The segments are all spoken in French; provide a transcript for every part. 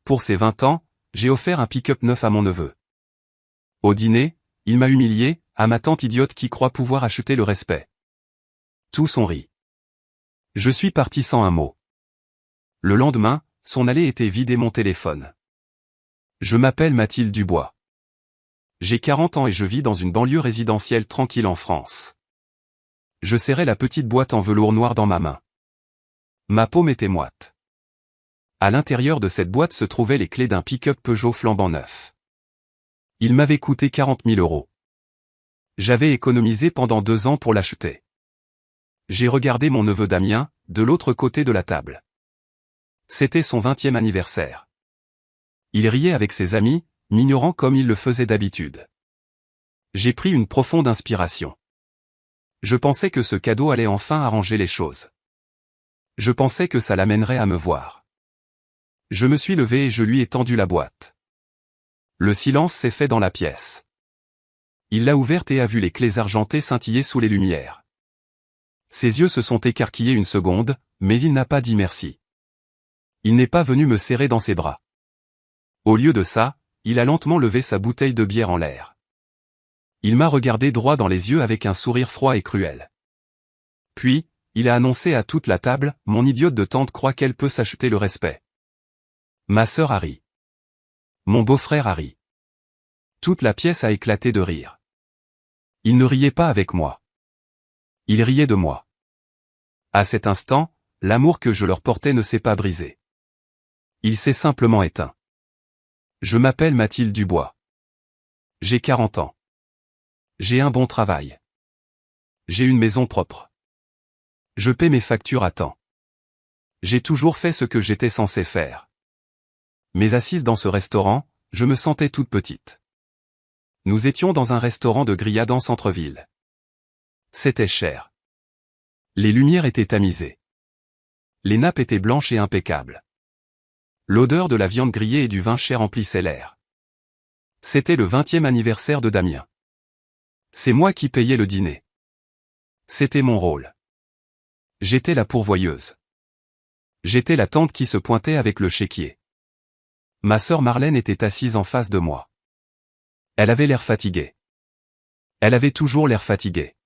Pour ses 20 ans, j'ai offert un pick-up neuf à mon neveu. Au dîner, il m'a humilié, à ma tante idiote qui croit pouvoir acheter le respect. Tous ont ri. Je suis parti sans un mot. Le lendemain, son allée était vide et mon téléphone. Je m'appelle Mathilde Dubois. J'ai 40 ans et je vis dans une banlieue résidentielle tranquille en France. Je serrais la petite boîte en velours noir dans ma main. Ma paume était moite. À l'intérieur de cette boîte se trouvaient les clés d'un pick-up Peugeot flambant neuf. Il m'avait coûté 40 000 €. J'avais économisé pendant 2 ans pour l'acheter. J'ai regardé mon neveu Damien, de l'autre côté de la table. C'était son 20e anniversaire. Il riait avec ses amis, m'ignorant comme il le faisait d'habitude. J'ai pris une profonde inspiration. Je pensais que ce cadeau allait enfin arranger les choses. Je pensais que ça l'amènerait à me voir. Je me suis levé et je lui ai tendu la boîte. Le silence s'est fait dans la pièce. Il l'a ouverte et a vu les clés argentées scintiller sous les lumières. Ses yeux se sont écarquillés une seconde, mais il n'a pas dit merci. Il n'est pas venu me serrer dans ses bras. Au lieu de ça, il a lentement levé sa bouteille de bière en l'air. Il m'a regardé droit dans les yeux avec un sourire froid et cruel. Puis, il a annoncé à toute la table, « Mon idiote de tante croit qu'elle peut s'acheter le respect. » Ma sœur a ri. Mon beau-frère a ri. Toute la pièce a éclaté de rire. Il ne riait pas avec moi. Il riait de moi. À cet instant, l'amour que je leur portais ne s'est pas brisé. Il s'est simplement éteint. Je m'appelle Mathilde Dubois. J'ai 40 ans. J'ai un bon travail. J'ai une maison propre. Je paie mes factures à temps. J'ai toujours fait ce que j'étais censé faire. Mais assise dans ce restaurant, je me sentais toute petite. Nous étions dans un restaurant de grillades en centre-ville. C'était cher. Les lumières étaient tamisées. Les nappes étaient blanches et impeccables. L'odeur de la viande grillée et du vin cher emplissait l'air. C'était le 20e anniversaire de Damien. C'est moi qui payais le dîner. C'était mon rôle. J'étais la pourvoyeuse. J'étais la tante qui se pointait avec le chéquier. Ma sœur Marlène était assise en face de moi. Elle avait l'air fatiguée. Elle avait toujours l'air fatiguée.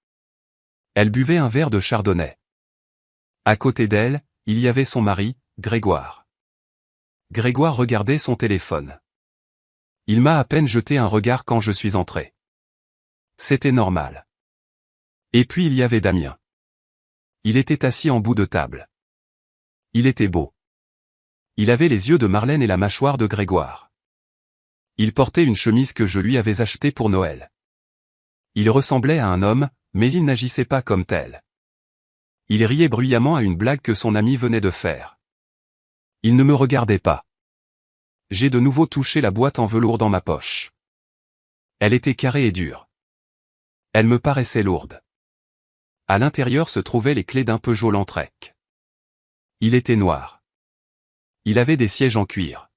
Elle buvait un verre de chardonnay. À côté d'elle, il y avait son mari, Grégoire. Grégoire regardait son téléphone. Il m'a à peine jeté un regard quand je suis entré. C'était normal. Et puis il y avait Damien. Il était assis en bout de table. Il était beau. Il avait les yeux de Marlène et la mâchoire de Grégoire. Il portait une chemise que je lui avais achetée pour Noël. Il ressemblait à un homme, mais il n'agissait pas comme tel. Il riait bruyamment à une blague que son ami venait de faire. Il ne me regardait pas. J'ai de nouveau touché la boîte en velours dans ma poche. Elle était carrée et dure. Elle me paraissait lourde. À l'intérieur se trouvaient les clés d'un Peugeot Landtrek. Il était noir. Il avait des sièges en cuir.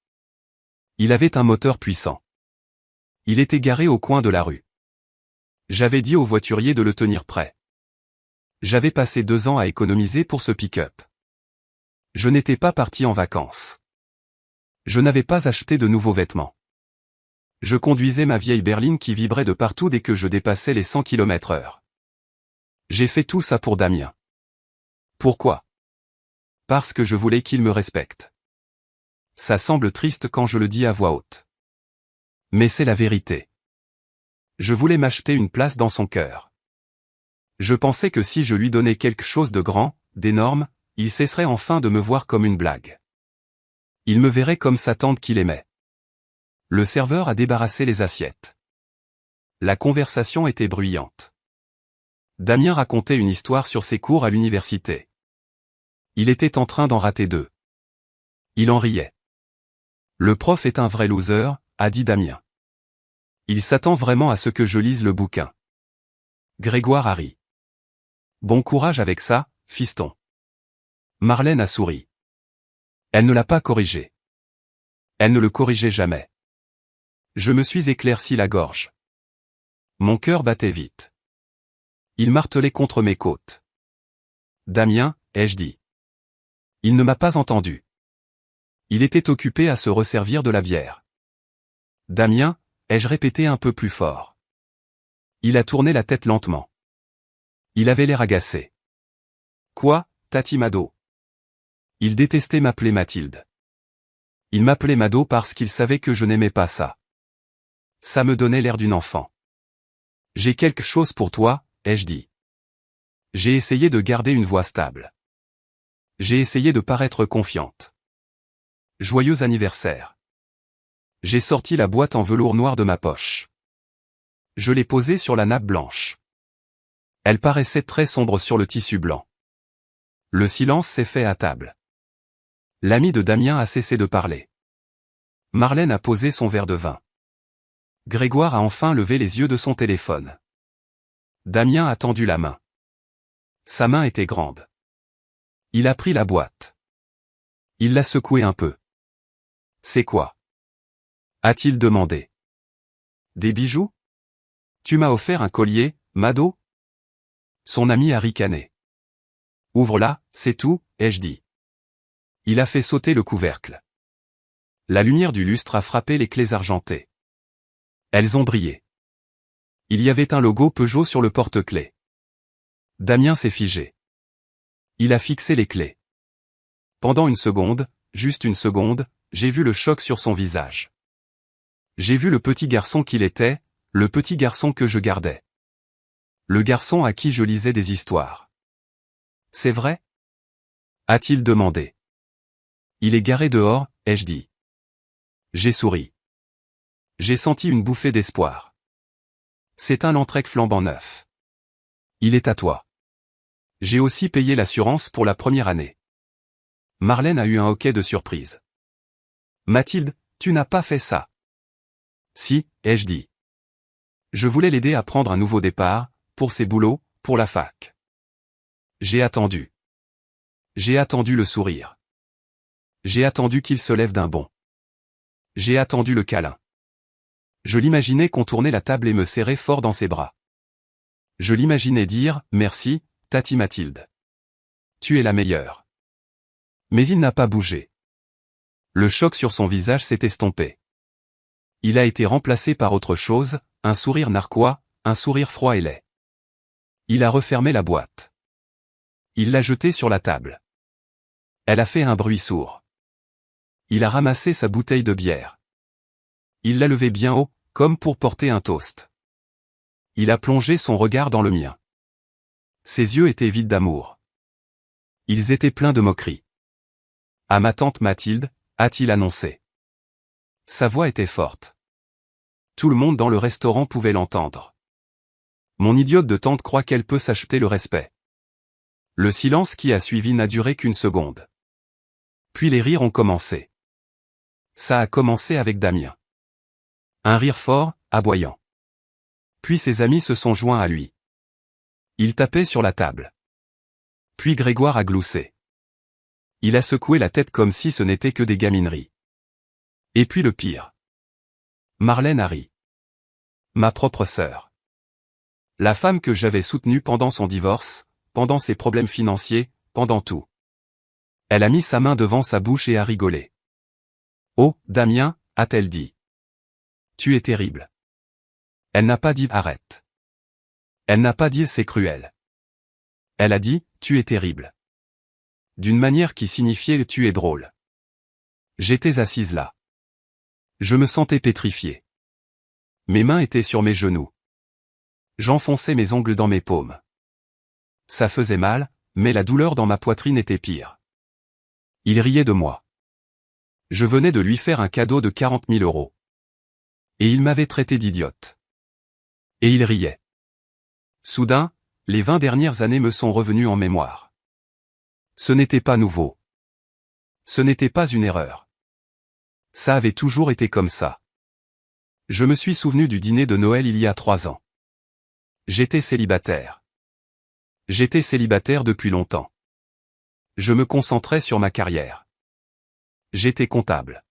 Il avait un moteur puissant. Il était garé au coin de la rue. J'avais dit au voiturier de le tenir prêt. J'avais passé 2 ans à économiser pour ce pick-up. Je n'étais pas parti en vacances. Je n'avais pas acheté de nouveaux vêtements. Je conduisais ma vieille berline qui vibrait de partout dès que je dépassais les 100 km/h. J'ai fait tout ça pour Damien. Pourquoi? Parce que je voulais qu'il me respecte. Ça semble triste quand je le dis à voix haute. Mais c'est la vérité. Je voulais m'acheter une place dans son cœur. Je pensais que si je lui donnais quelque chose de grand, d'énorme, il cesserait enfin de me voir comme une blague. Il me verrait comme sa tante qu'il aimait. Le serveur a débarrassé les assiettes. La conversation était bruyante. Damien racontait une histoire sur ses cours à l'université. Il était en train d'en rater 2. Il en riait. Le prof est un vrai loser, a dit Damien. Il s'attend vraiment à ce que je lise le bouquin. Grégoire a ri. Bon courage avec ça, fiston. Marlène a souri. Elle ne l'a pas corrigé. Elle ne le corrigeait jamais. Je me suis éclairci la gorge. Mon cœur battait vite. Il martelait contre mes côtes. Damien, ai-je dit. Il ne m'a pas entendu. Il était occupé à se resservir de la bière. Damien, ai-je répété un peu plus fort. Il a tourné la tête lentement. Il avait l'air agacé. Quoi, Tati Mado? Il détestait m'appeler Mathilde. Il m'appelait Mado parce qu'il savait que je n'aimais pas ça. Ça me donnait l'air d'une enfant. J'ai quelque chose pour toi, ai-je dit. J'ai essayé de garder une voix stable. J'ai essayé de paraître confiante. Joyeux anniversaire. J'ai sorti la boîte en velours noir de ma poche. Je l'ai posée sur la nappe blanche. Elle paraissait très sombre sur le tissu blanc. Le silence s'est fait à table. L'ami de Damien a cessé de parler. Marlène a posé son verre de vin. Grégoire a enfin levé les yeux de son téléphone. Damien a tendu la main. Sa main était grande. Il a pris la boîte. Il l'a secouée un peu. C'est quoi? A-t-il demandé. Des bijoux? Tu m'as offert un collier, Mado? Son ami a ricané. Ouvre-la, c'est tout, ai-je dit. Il a fait sauter le couvercle. La lumière du lustre a frappé les clés argentées. Elles ont brillé. Il y avait un logo Peugeot sur le porte-clés. Damien s'est figé. Il a fixé les clés. Pendant une seconde, juste une seconde, j'ai vu le choc sur son visage. J'ai vu le petit garçon qu'il était, le petit garçon que je gardais. Le garçon à qui je lisais des histoires. C'est vrai? A-t-il demandé. Il est garé dehors, ai-je dit. J'ai souri. J'ai senti une bouffée d'espoir. C'est un Landtrek flambant neuf. Il est à toi. J'ai aussi payé l'assurance pour la première année. Marlène a eu un hoquet de surprise. Mathilde, tu n'as pas fait ça. Si, ai-je dit. Je voulais l'aider à prendre un nouveau départ, pour ses boulots, pour la fac. J'ai attendu. J'ai attendu le sourire. J'ai attendu qu'il se lève d'un bond. J'ai attendu le câlin. Je l'imaginais contourner la table et me serrer fort dans ses bras. Je l'imaginais dire « Merci, Tati Mathilde. Tu es la meilleure. » Mais il n'a pas bougé. Le choc sur son visage s'est estompé. Il a été remplacé par autre chose, un sourire narquois, un sourire froid et laid. Il a refermé la boîte. Il l'a jetée sur la table. Elle a fait un bruit sourd. Il a ramassé sa bouteille de bière. Il l'a levée bien haut, comme pour porter un toast. Il a plongé son regard dans le mien. Ses yeux étaient vides d'amour. Ils étaient pleins de moquerie. À ma tante Mathilde, a-t-il annoncé. Sa voix était forte. Tout le monde dans le restaurant pouvait l'entendre. Mon idiote de tante croit qu'elle peut s'acheter le respect. Le silence qui a suivi n'a duré qu'une seconde. Puis les rires ont commencé. Ça a commencé avec Damien. Un rire fort, aboyant. Puis ses amis se sont joints à lui. Il tapait sur la table. Puis Grégoire a gloussé. Il a secoué la tête comme si ce n'était que des gamineries. Et puis le pire. Marlène a ri. Ma propre sœur. La femme que j'avais soutenue pendant son divorce, pendant ses problèmes financiers, pendant tout. Elle a mis sa main devant sa bouche et a rigolé. Oh, Damien, a-t-elle dit. Tu es terrible. Elle n'a pas dit arrête. Elle n'a pas dit c'est cruel. Elle a dit, tu es terrible. D'une manière qui signifiait tu es drôle. J'étais assise là. Je me sentais pétrifié. Mes mains étaient sur mes genoux. J'enfonçais mes ongles dans mes paumes. Ça faisait mal, mais la douleur dans ma poitrine était pire. Il riait de moi. Je venais de lui faire un cadeau de 40 000 €. Et il m'avait traité d'idiote. Et il riait. Soudain, les 20 dernières années me sont revenues en mémoire. Ce n'était pas nouveau. Ce n'était pas une erreur. Ça avait toujours été comme ça. Je me suis souvenu du dîner de Noël il y a 3 ans. J'étais célibataire. J'étais célibataire depuis longtemps. Je me concentrais sur ma carrière. J'étais comptable.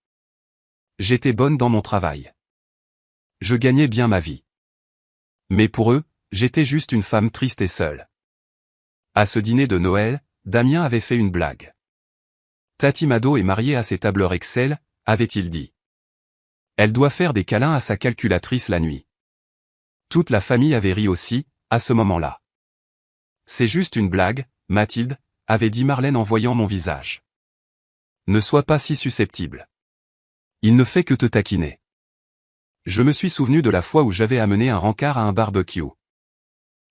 J'étais bonne dans mon travail. Je gagnais bien ma vie. Mais pour eux, j'étais juste une femme triste et seule. À ce dîner de Noël, Damien avait fait une blague. Tati Mado est mariée à ses tableurs Excel, avait-il dit. Elle doit faire des câlins à sa calculatrice la nuit. Toute la famille avait ri aussi, à ce moment-là. C'est juste une blague, Mathilde, avait dit Marlène en voyant mon visage. Ne sois pas si susceptible. Il ne fait que te taquiner. Je me suis souvenu de la fois où j'avais amené un rencard à un barbecue.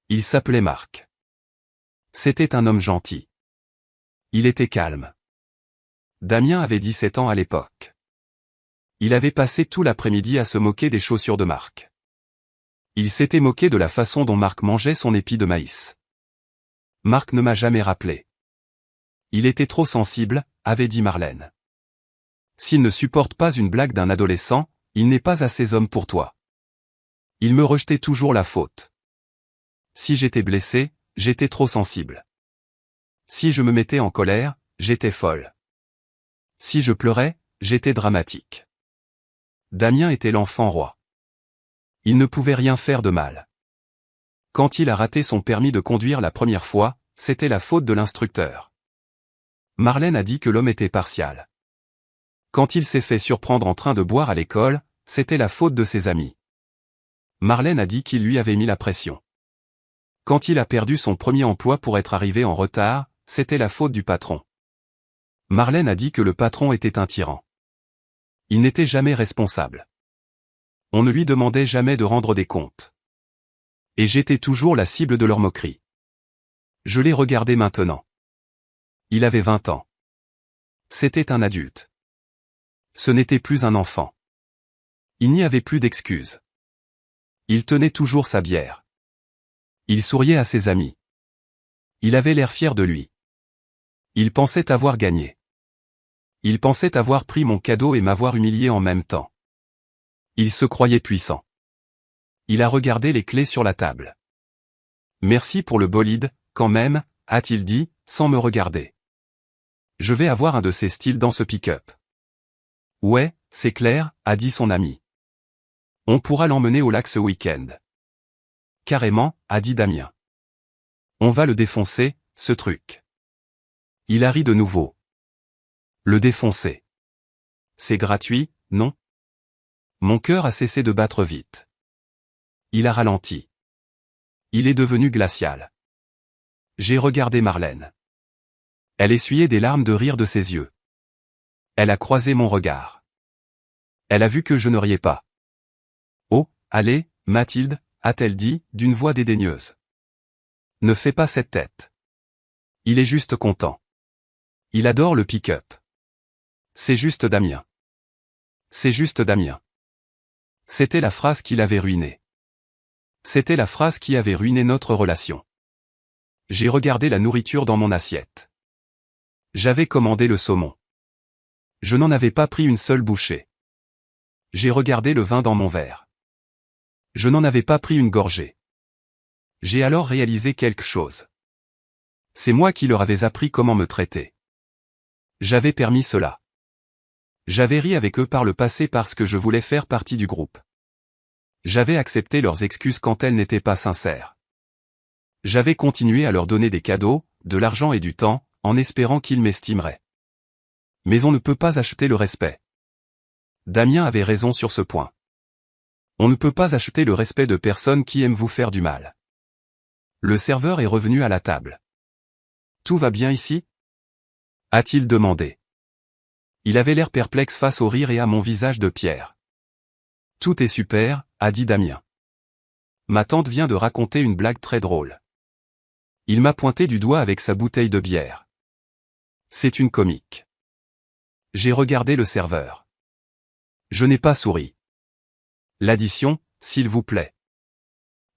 Il s'appelait Marc. C'était un homme gentil. Il était calme. Damien avait 17 ans à l'époque. Il avait passé tout l'après-midi à se moquer des chaussures de Marc. Il s'était moqué de la façon dont Marc mangeait son épi de maïs. Marc ne m'a jamais rappelé. Il était trop sensible, avait dit Marlène. S'il ne supporte pas une blague d'un adolescent, il n'est pas assez homme pour toi. Il me rejetait toujours la faute. Si j'étais blessé, j'étais trop sensible. Si je me mettais en colère, j'étais folle. Si je pleurais, j'étais dramatique. Damien était l'enfant roi. Il ne pouvait rien faire de mal. Quand il a raté son permis de conduire la première fois, c'était la faute de l'instructeur. Marlène a dit que l'homme était partial. Quand il s'est fait surprendre en train de boire à l'école, c'était la faute de ses amis. Marlène a dit qu'il lui avait mis la pression. Quand il a perdu son premier emploi pour être arrivé en retard, c'était la faute du patron. Marlène a dit que le patron était un tyran. Il n'était jamais responsable. On ne lui demandait jamais de rendre des comptes. Et j'étais toujours la cible de leur moquerie. Je l'ai regardé maintenant. Il avait 20 ans. C'était un adulte. Ce n'était plus un enfant. Il n'y avait plus d'excuses. Il tenait toujours sa bière. Il souriait à ses amis. Il avait l'air fier de lui. Il pensait avoir gagné. Il pensait avoir pris mon cadeau et m'avoir humilié en même temps. Il se croyait puissant. Il a regardé les clés sur la table. Merci pour le bolide, quand même, a-t-il dit, sans me regarder. Je vais avoir un de ces styles dans ce pick-up. Ouais, c'est clair, a dit son ami. On pourra l'emmener au lac ce week-end. Carrément, a dit Damien. On va le défoncer, ce truc. Il a ri de nouveau. Le défoncer. C'est gratuit, non? Mon cœur a cessé de battre vite. Il a ralenti. Il est devenu glacial. J'ai regardé Marlène. Elle essuyait des larmes de rire de ses yeux. Elle a croisé mon regard. Elle a vu que je ne riais pas. Oh, allez, Mathilde, a-t-elle dit, d'une voix dédaigneuse. Ne fais pas cette tête. Il est juste content. Il adore le pick-up. C'est juste Damien. C'est juste Damien. C'était la phrase qui l'avait ruiné. C'était la phrase qui avait ruiné notre relation. J'ai regardé la nourriture dans mon assiette. J'avais commandé le saumon. Je n'en avais pas pris une seule bouchée. J'ai regardé le vin dans mon verre. Je n'en avais pas pris une gorgée. J'ai alors réalisé quelque chose. C'est moi qui leur avais appris comment me traiter. J'avais permis cela. J'avais ri avec eux par le passé parce que je voulais faire partie du groupe. J'avais accepté leurs excuses quand elles n'étaient pas sincères. J'avais continué à leur donner des cadeaux, de l'argent et du temps, en espérant qu'ils m'estimeraient. Mais on ne peut pas acheter le respect. Damien avait raison sur ce point. On ne peut pas acheter le respect de personnes qui aiment vous faire du mal. Le serveur est revenu à la table. Tout va bien ici? A-t-il demandé. Il avait l'air perplexe face au rire et à mon visage de pierre. Tout est super, a dit Damien. Ma tante vient de raconter une blague très drôle. Il m'a pointé du doigt avec sa bouteille de bière. C'est une comique. J'ai regardé le serveur. Je n'ai pas souri. L'addition, s'il vous plaît.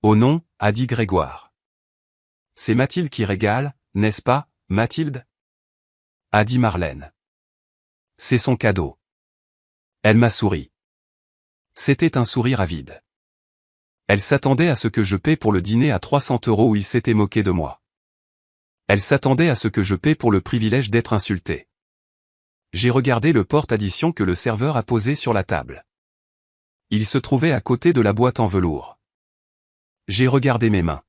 Oh non, a dit Grégoire. C'est Mathilde qui régale, n'est-ce pas, Mathilde? A dit Marlène. C'est son cadeau. Elle m'a souri. C'était un sourire avide. Elle s'attendait à ce que je paie pour le dîner à 300 € où il s'était moqué de moi. Elle s'attendait à ce que je paie pour le privilège d'être insulté. J'ai regardé le porte-addition que le serveur a posé sur la table. Il se trouvait à côté de la boîte en velours. J'ai regardé mes mains.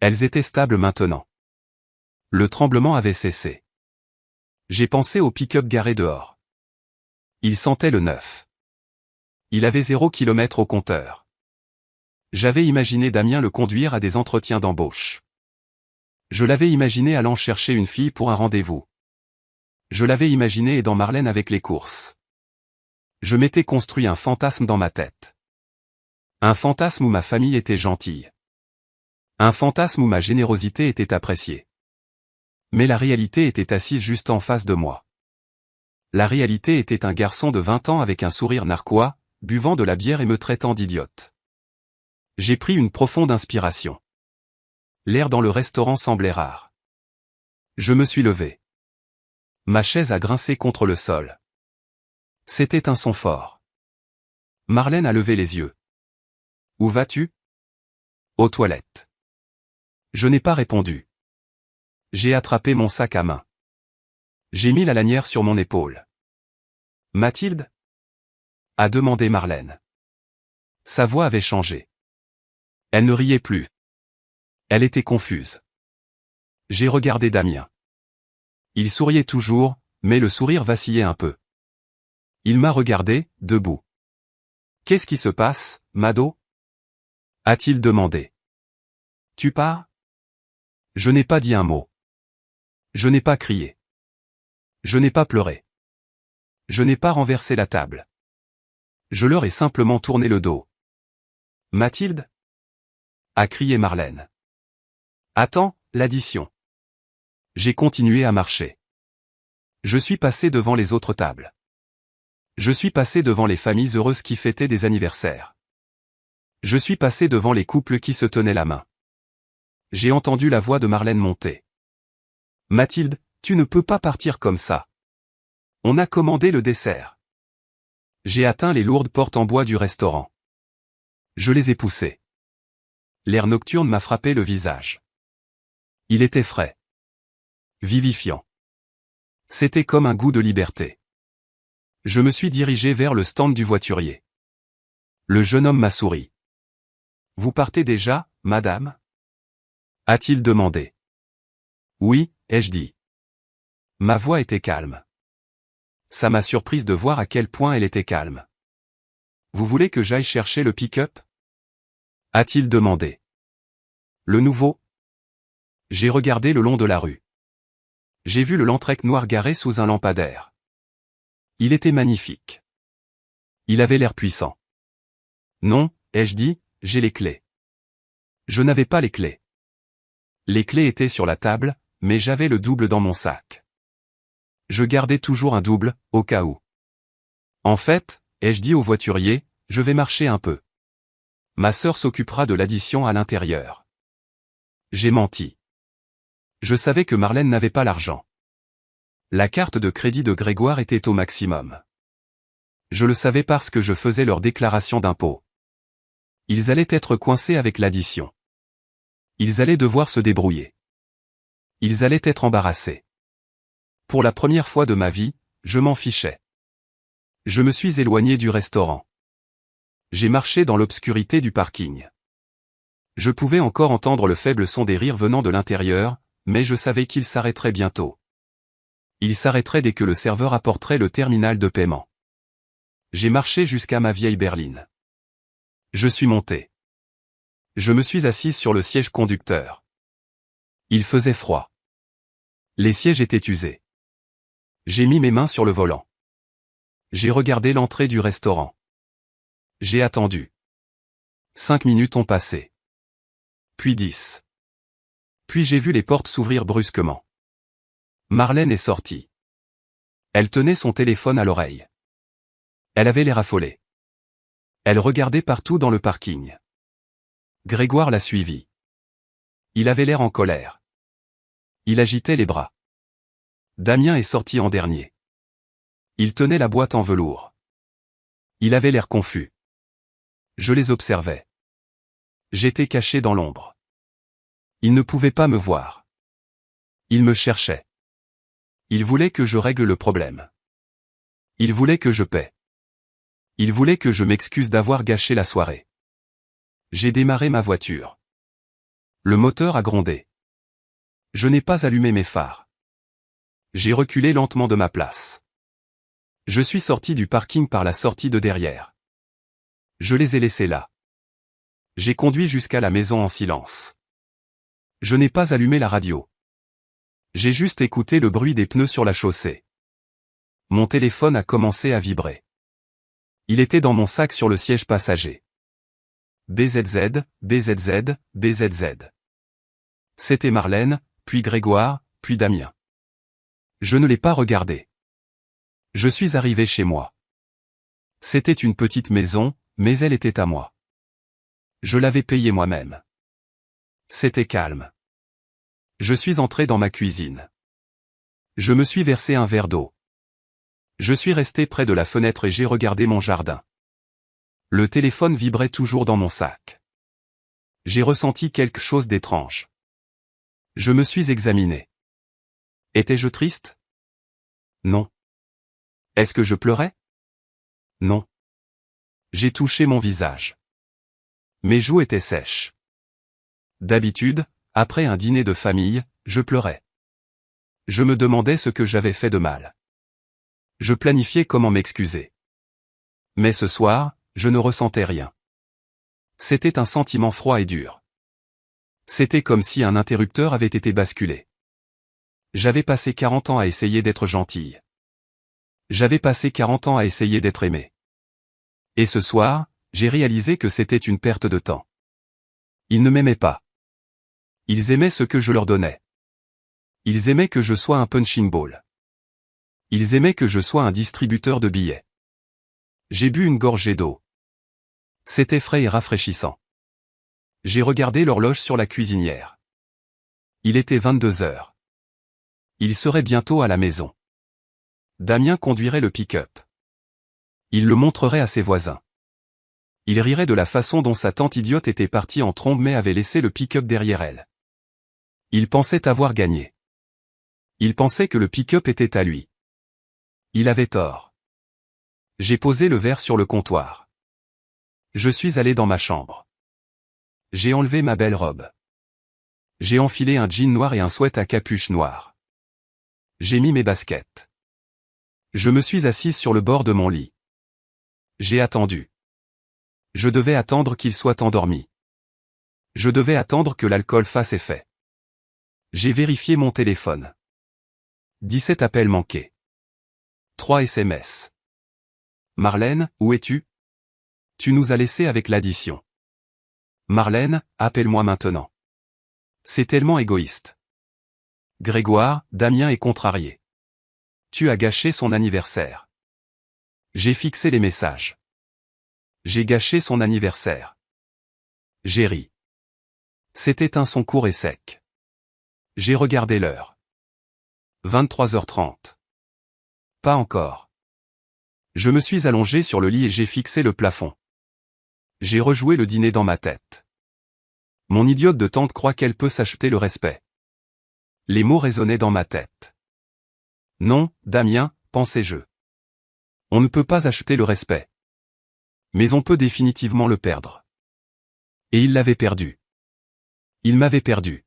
Elles étaient stables maintenant. Le tremblement avait cessé. J'ai pensé au pick-up garé dehors. Il sentait le neuf. Il avait 0 km au compteur. J'avais imaginé Damien le conduire à des entretiens d'embauche. Je l'avais imaginé allant chercher une fille pour un rendez-vous. Je l'avais imaginé aidant Marlène avec les courses. Je m'étais construit un fantasme dans ma tête. Un fantasme où ma famille était gentille. Un fantasme où ma générosité était appréciée. Mais la réalité était assise juste en face de moi. La réalité était un garçon de 20 ans avec un sourire narquois, buvant de la bière et me traitant d'idiote. J'ai pris une profonde inspiration. L'air dans le restaurant semblait rare. Je me suis levé. Ma chaise a grincé contre le sol. C'était un son fort. Marlène a levé les yeux. « Où vas-tu ? » ?»« Aux toilettes. » Je n'ai pas répondu. J'ai attrapé mon sac à main. J'ai mis la lanière sur mon épaule. « Mathilde ? » a demandé Marlène. Sa voix avait changé. Elle ne riait plus. Elle était confuse. J'ai regardé Damien. Il souriait toujours, mais le sourire vacillait un peu. Il m'a regardé, debout. « Qu'est-ce qui se passe, Mado ? » a-t-il demandé. « Tu pars ? » Je n'ai pas dit un mot. Je n'ai pas crié. Je n'ai pas pleuré. Je n'ai pas renversé la table. Je leur ai simplement tourné le dos. « Mathilde ? » a crié Marlène. « Attends, l'addition. » J'ai continué à marcher. Je suis passé devant les autres tables. Je suis passé devant les familles heureuses qui fêtaient des anniversaires. Je suis passé devant les couples qui se tenaient la main. J'ai entendu la voix de Marlène monter. « Mathilde, tu ne peux pas partir comme ça. On a commandé le dessert. » J'ai atteint les lourdes portes en bois du restaurant. Je les ai poussées. L'air nocturne m'a frappé le visage. Il était frais. Vivifiant. C'était comme un goût de liberté. Je me suis dirigé vers le stand du voiturier. Le jeune homme m'a souri. « Vous partez déjà, madame ? » a-t-il demandé. « Oui, ai-je dit. » Ma voix était calme. Ça m'a surprise de voir à quel point elle était calme. « Vous voulez que j'aille chercher le pick-up ? » a-t-il demandé. « Le nouveau ? » J'ai regardé le long de la rue. J'ai vu le Landtrek noir garé sous un lampadaire. Il était magnifique. Il avait l'air puissant. « Non, ai-je dit, j'ai les clés. » Je n'avais pas les clés. Les clés étaient sur la table, mais j'avais le double dans mon sac. Je gardais toujours un double, au cas où. En fait, ai-je dit au voiturier, je vais marcher un peu. Ma sœur s'occupera de l'addition à l'intérieur. J'ai menti. Je savais que Marlène n'avait pas l'argent. La carte de crédit de Grégoire était au maximum. Je le savais parce que je faisais leur déclaration d'impôt. Ils allaient être coincés avec l'addition. Ils allaient devoir se débrouiller. Ils allaient être embarrassés. Pour la première fois de ma vie, je m'en fichais. Je me suis éloigné du restaurant. J'ai marché dans l'obscurité du parking. Je pouvais encore entendre le faible son des rires venant de l'intérieur, mais je savais qu'il s'arrêterait bientôt. Il s'arrêterait dès que le serveur apporterait le terminal de paiement. J'ai marché jusqu'à ma vieille berline. Je suis monté. Je me suis assise sur le siège conducteur. Il faisait froid. Les sièges étaient usés. J'ai mis mes mains sur le volant. J'ai regardé l'entrée du restaurant. J'ai attendu. 5 minutes ont passé. Puis 10. Puis j'ai vu les portes s'ouvrir brusquement. Marlène est sortie. Elle tenait son téléphone à l'oreille. Elle avait l'air affolée. Elle regardait partout dans le parking. Grégoire l'a suivie. Il avait l'air en colère. Il agitait les bras. Damien est sorti en dernier. Il tenait la boîte en velours. Il avait l'air confus. Je les observais. J'étais caché dans l'ombre. Ils ne pouvaient pas me voir. Ils me cherchaient. Ils voulaient que je règle le problème. Ils voulaient que je paie. Ils voulaient que je m'excuse d'avoir gâché la soirée. J'ai démarré ma voiture. Le moteur a grondé. Je n'ai pas allumé mes phares. J'ai reculé lentement de ma place. Je suis sorti du parking par la sortie de derrière. Je les ai laissés là. J'ai conduit jusqu'à la maison en silence. Je n'ai pas allumé la radio. J'ai juste écouté le bruit des pneus sur la chaussée. Mon téléphone a commencé à vibrer. Il était dans mon sac sur le siège passager. BZZ, BZZ, BZZ. C'était Marlène, puis Grégoire, puis Damien. Je ne l'ai pas regardé. Je suis arrivé chez moi. C'était une petite maison, mais elle était à moi. Je l'avais payée moi-même. C'était calme. Je suis entré dans ma cuisine. Je me suis versé un verre d'eau. Je suis resté près de la fenêtre et j'ai regardé mon jardin. Le téléphone vibrait toujours dans mon sac. J'ai ressenti quelque chose d'étrange. Je me suis examiné. Étais-je triste? Non. Est-ce que je pleurais? Non. J'ai touché mon visage. Mes joues étaient sèches. D'habitude, après un dîner de famille, je pleurais. Je me demandais ce que j'avais fait de mal. Je planifiais comment m'excuser. Mais ce soir, je ne ressentais rien. C'était un sentiment froid et dur. C'était comme si un interrupteur avait été basculé. J'avais passé 40 ans à essayer d'être gentille. J'avais passé 40 ans à essayer d'être aimé. Et ce soir, j'ai réalisé que c'était une perte de temps. Ils ne m'aimaient pas. Ils aimaient ce que je leur donnais. Ils aimaient que je sois un punching ball. Ils aimaient que je sois un distributeur de billets. J'ai bu une gorgée d'eau. C'était frais et rafraîchissant. J'ai regardé l'horloge sur la cuisinière. Il était 22 heures. Il serait bientôt à la maison. Damien conduirait le pick-up. Il le montrerait à ses voisins. Il rirait de la façon dont sa tante idiote était partie en trombe mais avait laissé le pick-up derrière elle. Il pensait avoir gagné. Il pensait que le pick-up était à lui. Il avait tort. J'ai posé le verre sur le comptoir. Je suis allé dans ma chambre. J'ai enlevé ma belle robe. J'ai enfilé un jean noir et un sweat à capuche noire. J'ai mis mes baskets. Je me suis assise sur le bord de mon lit. J'ai attendu. Je devais attendre qu'il soit endormi. Je devais attendre que l'alcool fasse effet. J'ai vérifié mon téléphone. 17 appels manqués. 3 SMS. Marlène, où es-tu? Tu nous as laissés avec l'addition. Marlène, appelle-moi maintenant. C'est tellement égoïste. Grégoire, Damien est contrarié. Tu as gâché son anniversaire. J'ai fixé les messages. J'ai gâché son anniversaire. J'ai ri. C'était un son court et sec. J'ai regardé l'heure. 23h30. Pas encore. Je me suis allongé sur le lit et j'ai fixé le plafond. J'ai rejoué le dîner dans ma tête. Mon idiote de tante croit qu'elle peut s'acheter le respect. Les mots résonnaient dans ma tête. Non, Damien, pensais-je. On ne peut pas acheter le respect. Mais on peut définitivement le perdre. Et il l'avait perdu. Il m'avait perdu.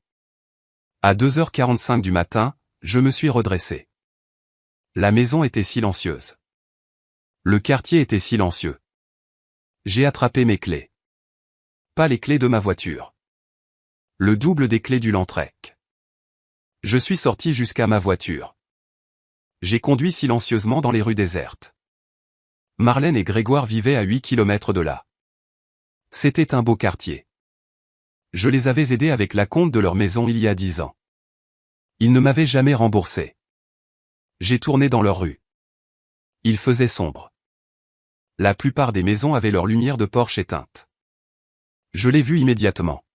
À 2h45 du matin, je me suis redressé. La maison était silencieuse. Le quartier était silencieux. J'ai attrapé mes clés. Pas les clés de ma voiture. Le double des clés du Landtrek. Je suis sorti jusqu'à ma voiture. J'ai conduit silencieusement dans les rues désertes. Marlène et Grégoire vivaient à 8 km de là. C'était un beau quartier. Je les avais aidés avec l'acompte de leur maison il y a 10 ans. Ils ne m'avaient jamais remboursé. J'ai tourné dans leur rue. Il faisait sombre. La plupart des maisons avaient leur lumière de porche éteinte. Je l'ai vu immédiatement.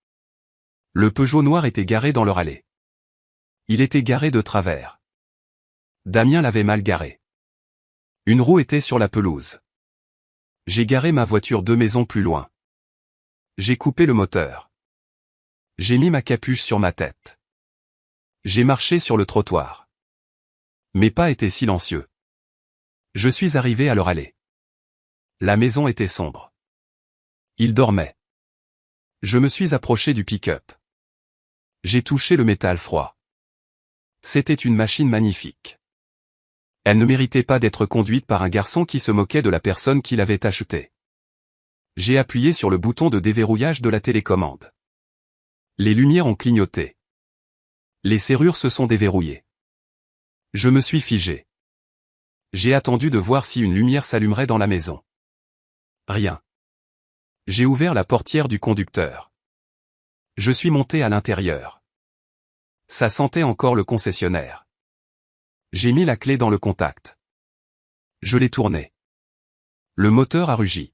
Le Peugeot noir était garé dans leur allée. Il était garé de travers. Damien l'avait mal garé. Une roue était sur la pelouse. J'ai garé ma voiture 2 maisons plus loin. J'ai coupé le moteur. J'ai mis ma capuche sur ma tête. J'ai marché sur le trottoir. Mes pas étaient silencieux. Je suis arrivé à leur allée. La maison était sombre. Ils dormaient. Je me suis approché du pick-up. J'ai touché le métal froid. C'était une machine magnifique. Elle ne méritait pas d'être conduite par un garçon qui se moquait de la personne qui l'avait achetée. J'ai appuyé sur le bouton de déverrouillage de la télécommande. Les lumières ont clignoté. Les serrures se sont déverrouillées. Je me suis figé. J'ai attendu de voir si une lumière s'allumerait dans la maison. Rien. J'ai ouvert la portière du conducteur. Je suis monté à l'intérieur. Ça sentait encore le concessionnaire. J'ai mis la clé dans le contact. Je l'ai tourné. Le moteur a rugi.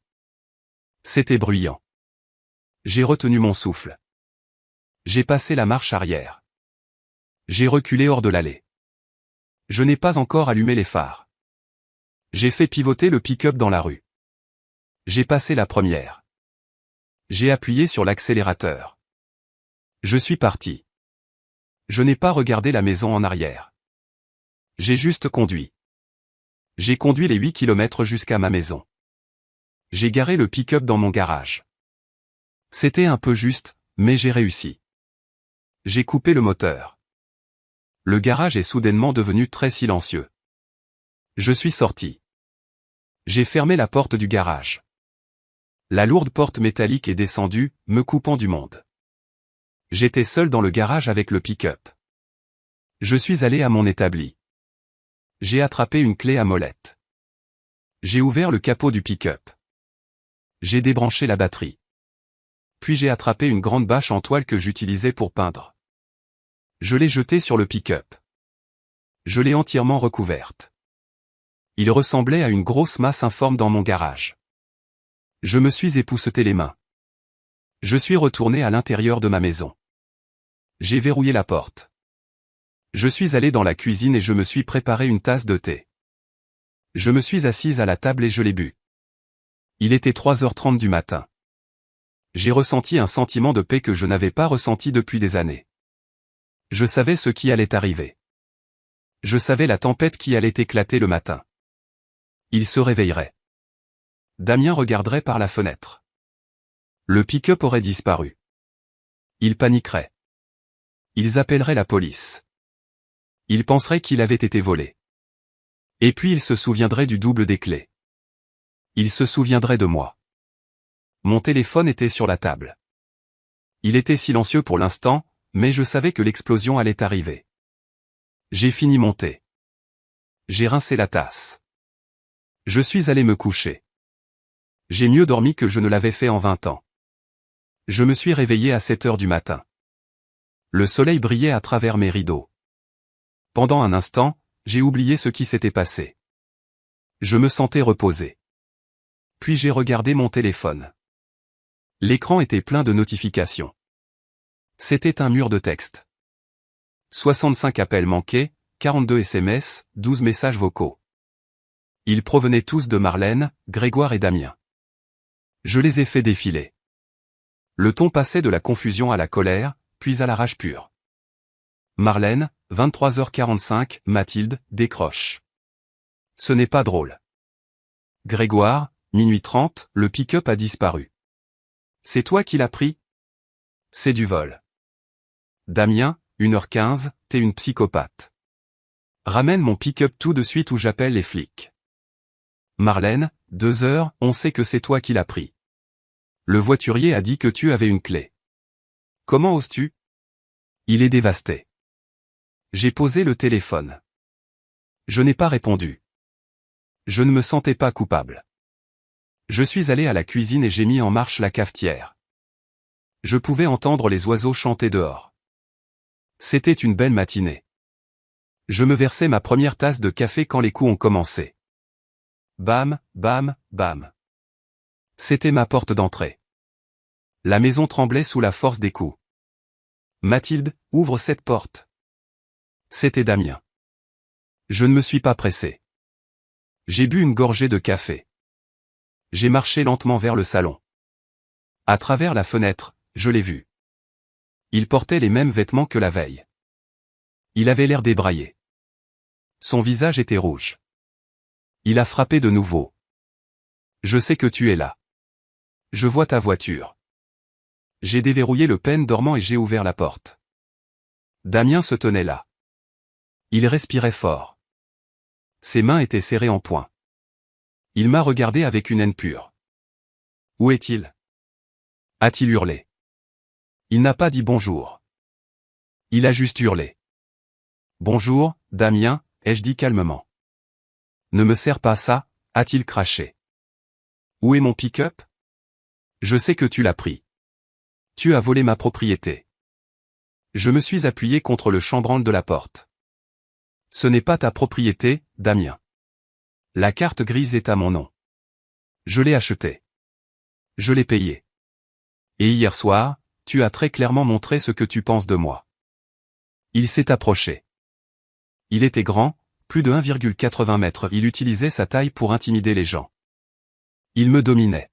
C'était bruyant. J'ai retenu mon souffle. J'ai passé la marche arrière. J'ai reculé hors de l'allée. Je n'ai pas encore allumé les phares. J'ai fait pivoter le pick-up dans la rue. J'ai passé la première. J'ai appuyé sur l'accélérateur. Je suis parti. Je n'ai pas regardé la maison en arrière. J'ai juste conduit. J'ai conduit les 8 kilomètres jusqu'à ma maison. J'ai garé le pick-up dans mon garage. C'était un peu juste, mais j'ai réussi. J'ai coupé le moteur. Le garage est soudainement devenu très silencieux. Je suis sorti. J'ai fermé la porte du garage. La lourde porte métallique est descendue, me coupant du monde. J'étais seul dans le garage avec le pick-up. Je suis allé à mon établi. J'ai attrapé une clé à molette. J'ai ouvert le capot du pick-up. J'ai débranché la batterie. Puis j'ai attrapé une grande bâche en toile que j'utilisais pour peindre. Je l'ai jetée sur le pick-up. Je l'ai entièrement recouverte. Il ressemblait à une grosse masse informe dans mon garage. Je me suis épousseté les mains. Je suis retourné à l'intérieur de ma maison. J'ai verrouillé la porte. Je suis allé dans la cuisine et je me suis préparé une tasse de thé. Je me suis assise à la table et je l'ai bu. Il était 3h30 du matin. J'ai ressenti un sentiment de paix que je n'avais pas ressenti depuis des années. Je savais ce qui allait arriver. Je savais la tempête qui allait éclater le matin. Il se réveillerait. Damien regarderait par la fenêtre. Le pick-up aurait disparu. Il paniquerait. Ils appelleraient la police. Ils penseraient qu'il avait été volé. Et puis il se souviendrait du double des clés. Il se souviendrait de moi. Mon téléphone était sur la table. Il était silencieux pour l'instant, mais je savais que l'explosion allait arriver. J'ai fini mon thé. J'ai rincé la tasse. Je suis allé me coucher. J'ai mieux dormi que je ne l'avais fait en 20 ans. Je me suis réveillé à 7h du matin. Le soleil brillait à travers mes rideaux. Pendant un instant, j'ai oublié ce qui s'était passé. Je me sentais reposé. Puis j'ai regardé mon téléphone. L'écran était plein de notifications. C'était un mur de texte. 65 appels manqués, 42 SMS, 12 messages vocaux. Ils provenaient tous de Marlène, Grégoire et Damien. Je les ai fait défiler. Le ton passait de la confusion à la colère, puis à la rage pure. Marlène, 23h45, Mathilde, décroche. Ce n'est pas drôle. Grégoire, minuit 30, le pick-up a disparu. C'est toi qui l'as pris? C'est du vol. Damien, 1h15, t'es une psychopathe. Ramène mon pick-up tout de suite ou j'appelle les flics. Marlène, 2h, on sait que c'est toi qui l'as pris. Le voiturier a dit que tu avais une clé. Comment oses-tu? Il est dévasté. J'ai posé le téléphone. Je n'ai pas répondu. Je ne me sentais pas coupable. Je suis allé à la cuisine et j'ai mis en marche la cafetière. Je pouvais entendre les oiseaux chanter dehors. C'était une belle matinée. Je me versais ma première tasse de café quand les coups ont commencé. Bam, bam, bam. C'était ma porte d'entrée. La maison tremblait sous la force des coups. Mathilde, ouvre cette porte. C'était Damien. Je ne me suis pas pressé. J'ai bu une gorgée de café. J'ai marché lentement vers le salon. À travers la fenêtre, je l'ai vu. Il portait les mêmes vêtements que la veille. Il avait l'air débraillé. Son visage était rouge. Il a frappé de nouveau. Je sais que tu es là. Je vois ta voiture. J'ai déverrouillé le pêne dormant et j'ai ouvert la porte. Damien se tenait là. Il respirait fort. Ses mains étaient serrées en poing. Il m'a regardé avec une haine pure. Où est-il? A-t-il hurlé? Il n'a pas dit bonjour. Il a juste hurlé. Bonjour, Damien, ai-je dit calmement. Ne me sers pas ça, a-t-il craché. Où est mon pick-up? Je sais que tu l'as pris. Tu as volé ma propriété. Je me suis appuyé contre le chambranle de la porte. Ce n'est pas ta propriété, Damien. La carte grise est à mon nom. Je l'ai achetée. Je l'ai payée. Et hier soir, tu as très clairement montré ce que tu penses de moi. Il s'est approché. Il était grand, plus de 1,80 mètres. Il utilisait sa taille pour intimider les gens. Il me dominait.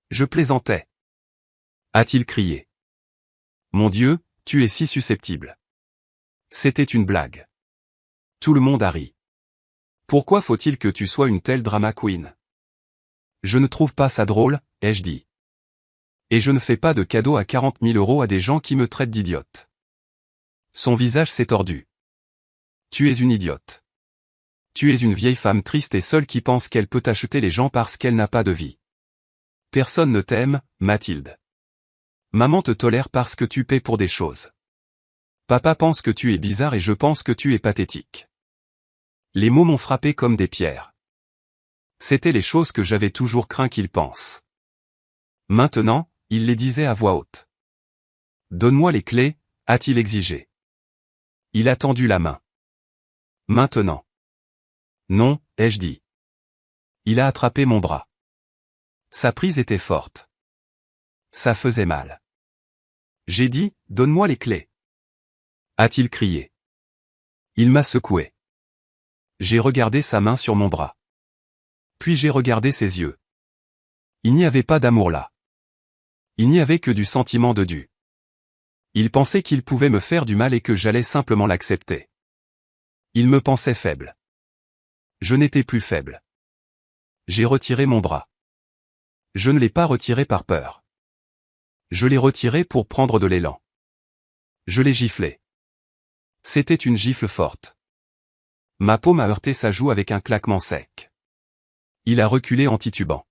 Je plaisantais. A-t-il crié. Mon Dieu, tu es si susceptible. C'était une blague. Tout le monde a ri. Pourquoi faut-il que tu sois une telle drama queen? Je ne trouve pas ça drôle, ai-je dit. Et je ne fais pas de cadeaux à 40 000 € à des gens qui me traitent d'idiote. Son visage s'est tordu. Tu es une idiote. Tu es une vieille femme triste et seule qui pense qu'elle peut acheter les gens parce qu'elle n'a pas de vie. Personne ne t'aime, Mathilde. Maman te tolère parce que tu paies pour des choses. Papa pense que tu es bizarre et je pense que tu es pathétique. Les mots m'ont frappé comme des pierres. C'étaient les choses que j'avais toujours craint qu'il pense. Maintenant, il les disait à voix haute. Donne-moi les clés, a-t-il exigé. Il a tendu la main. Maintenant. Non, ai-je dit. Il a attrapé mon bras. Sa prise était forte. Ça faisait mal. J'ai dit, donne-moi les clés. A-t-il crié. Il m'a secoué. J'ai regardé sa main sur mon bras. Puis j'ai regardé ses yeux. Il n'y avait pas d'amour là. Il n'y avait que du sentiment de dû. Il pensait qu'il pouvait me faire du mal et que j'allais simplement l'accepter. Il me pensait faible. Je n'étais plus faible. J'ai retiré mon bras. Je ne l'ai pas retiré par peur. Je l'ai retiré pour prendre de l'élan. Je l'ai giflé. C'était une gifle forte. Ma paume a heurté sa joue avec un claquement sec. Il a reculé en titubant.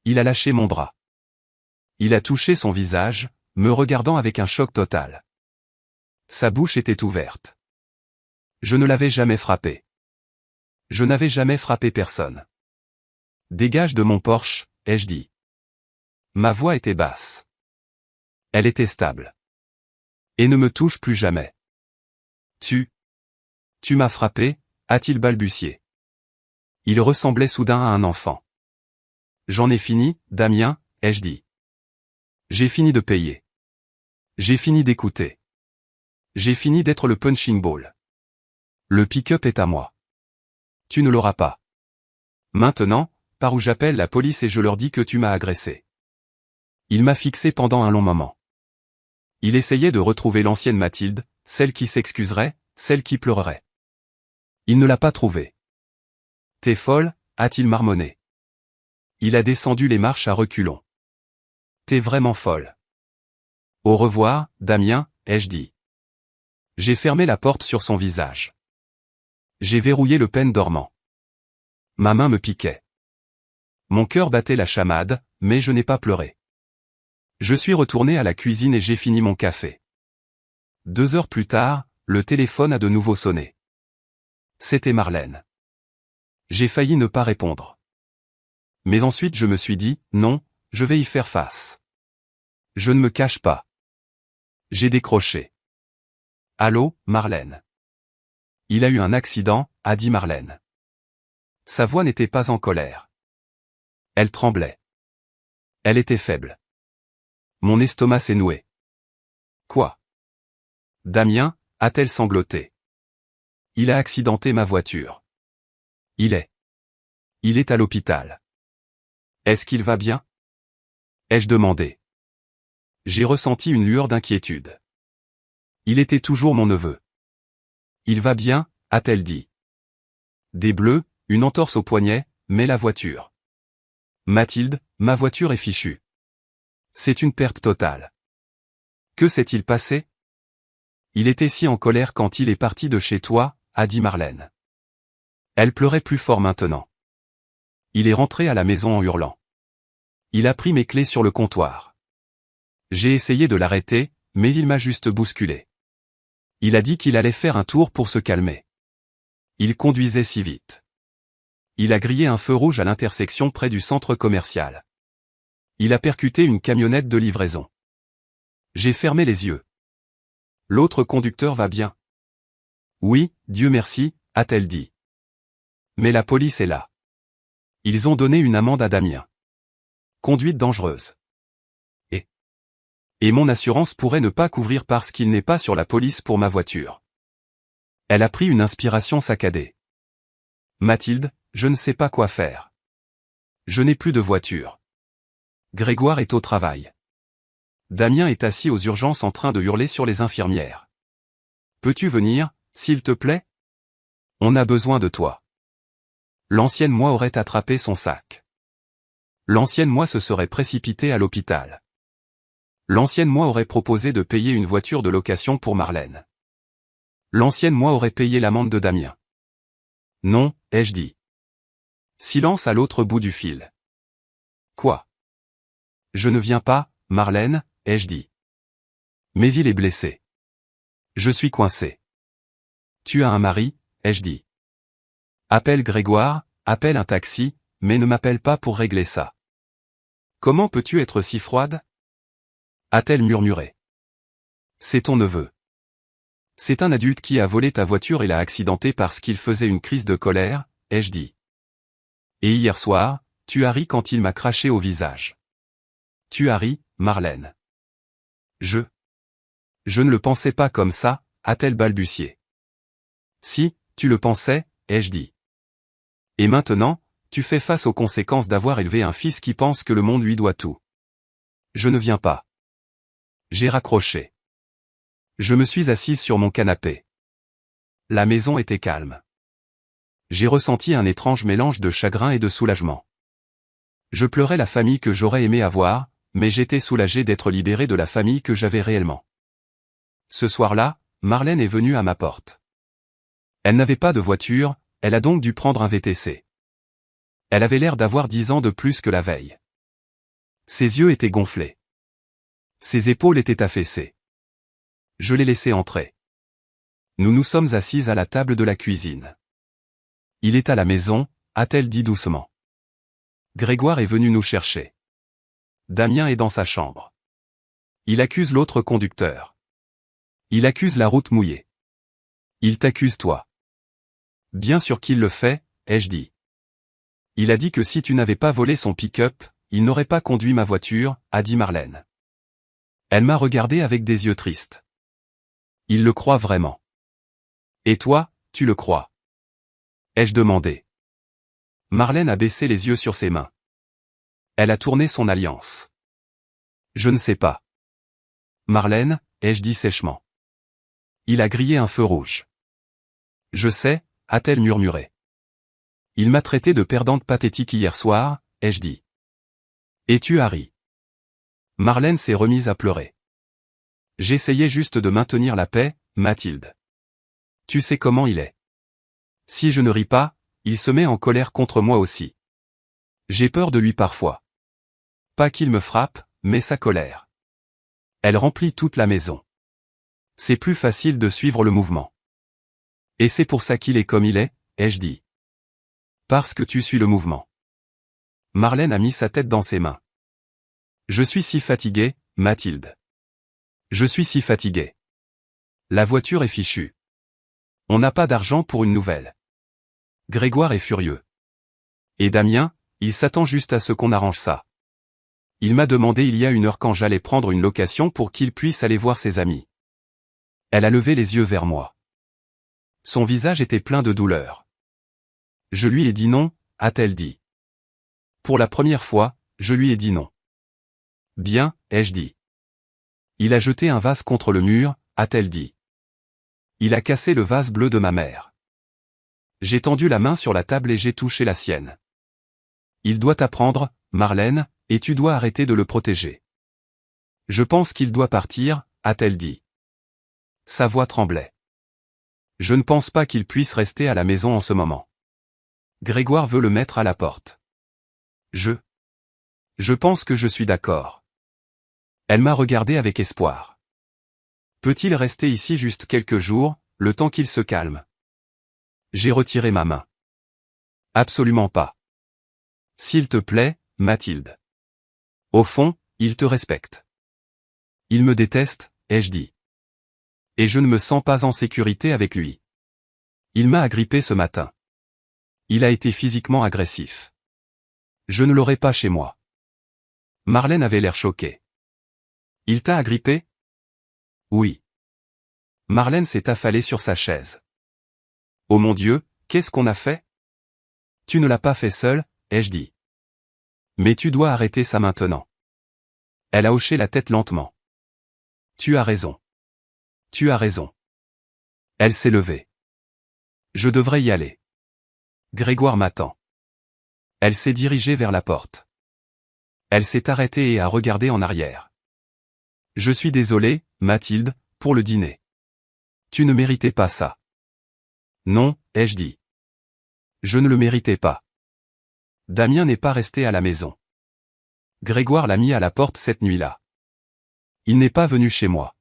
Il a lâché mon bras. Il a touché son visage, me regardant avec un choc total. Sa bouche était ouverte. Je ne l'avais jamais frappé. Je n'avais jamais frappé personne. Dégage de mon Porsche, ai-je dit. Ma voix était basse. Elle était stable. Et ne me touche plus jamais. Tu m'as frappé, a-t-il balbutié. Il ressemblait soudain à un enfant. J'en ai fini, Damien, ai-je dit. J'ai fini de payer. J'ai fini d'écouter. J'ai fini d'être le punching ball. Le pick-up est à moi. Tu ne l'auras pas. Maintenant, par où j'appelle la police et je leur dis que tu m'as agressé. Il m'a fixé pendant un long moment. Il essayait de retrouver l'ancienne Mathilde, celle qui s'excuserait, celle qui pleurerait. Il ne l'a pas trouvée. T'es folle, a-t-il marmonné. Il a descendu les marches à reculons. T'es vraiment folle. Au revoir, Damien, ai-je dit. J'ai fermé la porte sur son visage. J'ai verrouillé le pen dormant. Ma main me piquait. Mon cœur battait la chamade, mais je n'ai pas pleuré. Je suis retourné à la cuisine et j'ai fini mon café. 2 heures plus tard, le téléphone a de nouveau sonné. C'était Marlène. J'ai failli ne pas répondre. Mais ensuite je me suis dit, non, je vais y faire face. Je ne me cache pas. J'ai décroché. Allô, Marlène. Il a eu un accident, a dit Marlène. Sa voix n'était pas en colère. Elle tremblait. Elle était faible. Mon estomac s'est noué. Quoi? Damien, a-t-elle sangloté. Il a accidenté ma voiture. Il est à l'hôpital. Est-ce qu'il va bien? Ai-je demandé. J'ai ressenti une lueur d'inquiétude. Il était toujours mon neveu. Il va bien, a-t-elle dit. Des bleus, une entorse au poignet, mais la voiture. Mathilde, ma voiture est fichue. C'est une perte totale. Que s'est-il passé? Il était si en colère quand il est parti de chez toi, a dit Marlène. Elle pleurait plus fort maintenant. Il est rentré à la maison en hurlant. Il a pris mes clés sur le comptoir. J'ai essayé de l'arrêter, mais il m'a juste bousculé. Il a dit qu'il allait faire un tour pour se calmer. Il conduisait si vite. Il a grillé un feu rouge à l'intersection près du centre commercial. Il a percuté une camionnette de livraison. J'ai fermé les yeux. L'autre conducteur va bien. Oui, Dieu merci, a-t-elle dit. Mais la police est là. Ils ont donné une amende à Damien. Conduite dangereuse. Et mon assurance pourrait ne pas couvrir parce qu'il n'est pas sur la police pour ma voiture. Elle a pris une inspiration saccadée. Mathilde, je ne sais pas quoi faire. Je n'ai plus de voiture. Grégoire est au travail. Damien est assis aux urgences en train de hurler sur les infirmières. Peux-tu venir, s'il te plaît? On a besoin de toi. L'ancienne moi aurait attrapé son sac. L'ancienne moi se serait précipitée à l'hôpital. L'ancienne moi aurait proposé de payer une voiture de location pour Marlène. L'ancienne moi aurait payé l'amende de Damien. Non, ai-je dit. Silence à l'autre bout du fil. Quoi? Je ne viens pas, Marlène, ai-je dit. Mais il est blessé. Je suis coincé. Tu as un mari, ai-je dit. Appelle Grégoire, appelle un taxi, mais ne m'appelle pas pour régler ça. Comment peux-tu être si froide? A-t-elle murmuré. C'est ton neveu. C'est un adulte qui a volé ta voiture et l'a accidenté parce qu'il faisait une crise de colère, ai-je dit. Et hier soir, tu as ri quand il m'a craché au visage. Tu as ri, Marlène. Je ne le pensais pas comme ça, a-t-elle balbutié. Si, tu le pensais, ai-je dit. Et maintenant, tu fais face aux conséquences d'avoir élevé un fils qui pense que le monde lui doit tout. Je ne viens pas. J'ai raccroché. Je me suis assise sur mon canapé. La maison était calme. J'ai ressenti un étrange mélange de chagrin et de soulagement. Je pleurais la famille que j'aurais aimé avoir, mais j'étais soulagé d'être libéré de la famille que j'avais réellement. Ce soir-là, Marlène est venue à ma porte. Elle n'avait pas de voiture, elle a donc dû prendre un VTC. Elle avait l'air d'avoir 10 ans de plus que la veille. Ses yeux étaient gonflés. Ses épaules étaient affaissées. Je l'ai laissée entrer. Nous nous sommes assises à la table de la cuisine. Il est à la maison, a-t-elle dit doucement. Grégoire est venu nous chercher. Damien est dans sa chambre. Il accuse l'autre conducteur. Il accuse la route mouillée. Il t'accuse toi. Bien sûr qu'il le fait, ai-je dit. Il a dit que si tu n'avais pas volé son pick-up, il n'aurait pas conduit ma voiture, a dit Marlène. Elle m'a regardé avec des yeux tristes. Il le croit vraiment. Et toi, tu le crois? Ai-je demandé. Marlène a baissé les yeux sur ses mains. Elle a tourné son alliance. Je ne sais pas. Marlène, ai-je dit sèchement. Il a grillé un feu rouge. Je sais, a-t-elle murmuré. Il m'a traité de perdante pathétique hier soir, ai-je dit. Et tu as ri. Marlène s'est remise à pleurer. J'essayais juste de maintenir la paix, Mathilde. Tu sais comment il est. Si je ne ris pas, il se met en colère contre moi aussi. J'ai peur de lui parfois. Pas qu'il me frappe, mais sa colère. Elle remplit toute la maison. C'est plus facile de suivre le mouvement. Et c'est pour ça qu'il est comme il est, ai-je dit. Parce que tu suis le mouvement. Marlène a mis sa tête dans ses mains. Je suis si fatigué, Mathilde. Je suis si fatigué. La voiture est fichue. On n'a pas d'argent pour une nouvelle. Grégoire est furieux. Et Damien, il s'attend juste à ce qu'on arrange ça. Il m'a demandé il y a 1 heure quand j'allais prendre une location pour qu'il puisse aller voir ses amis. Elle a levé les yeux vers moi. Son visage était plein de douleur. Je lui ai dit non, a-t-elle dit. Pour la première fois, je lui ai dit non. Bien, ai-je dit. Il a jeté un vase contre le mur, a-t-elle dit. Il a cassé le vase bleu de ma mère. J'ai tendu la main sur la table et j'ai touché la sienne. Il doit t'apprendre, Marlène, et tu dois arrêter de le protéger. Je pense qu'il doit partir, a-t-elle dit. Sa voix tremblait. Je ne pense pas qu'il puisse rester à la maison en ce moment. Grégoire veut le mettre à la porte. Je pense que je suis d'accord. Elle m'a regardé avec espoir. Peut-il rester ici juste quelques jours, le temps qu'il se calme? J'ai retiré ma main. Absolument pas. S'il te plaît, Mathilde. Au fond, il te respecte. Il me déteste, ai-je dit. Et je ne me sens pas en sécurité avec lui. Il m'a agrippé ce matin. Il a été physiquement agressif. Je ne l'aurai pas chez moi. Marlène avait l'air choquée. Il t'a agrippé? Oui. Marlène s'est affalée sur sa chaise. Oh mon Dieu, qu'est-ce qu'on a fait? Tu ne l'as pas fait seule, ai-je dit. Mais tu dois arrêter ça maintenant. Elle a hoché la tête lentement. Tu as raison. Tu as raison. Elle s'est levée. Je devrais y aller. Grégoire m'attend. Elle s'est dirigée vers la porte. Elle s'est arrêtée et a regardé en arrière. Je suis désolé, Mathilde, pour le dîner. Tu ne méritais pas ça. Non, ai-je dit. Je ne le méritais pas. Damien n'est pas resté à la maison. Grégoire l'a mis à la porte cette nuit-là. Il n'est pas venu chez moi.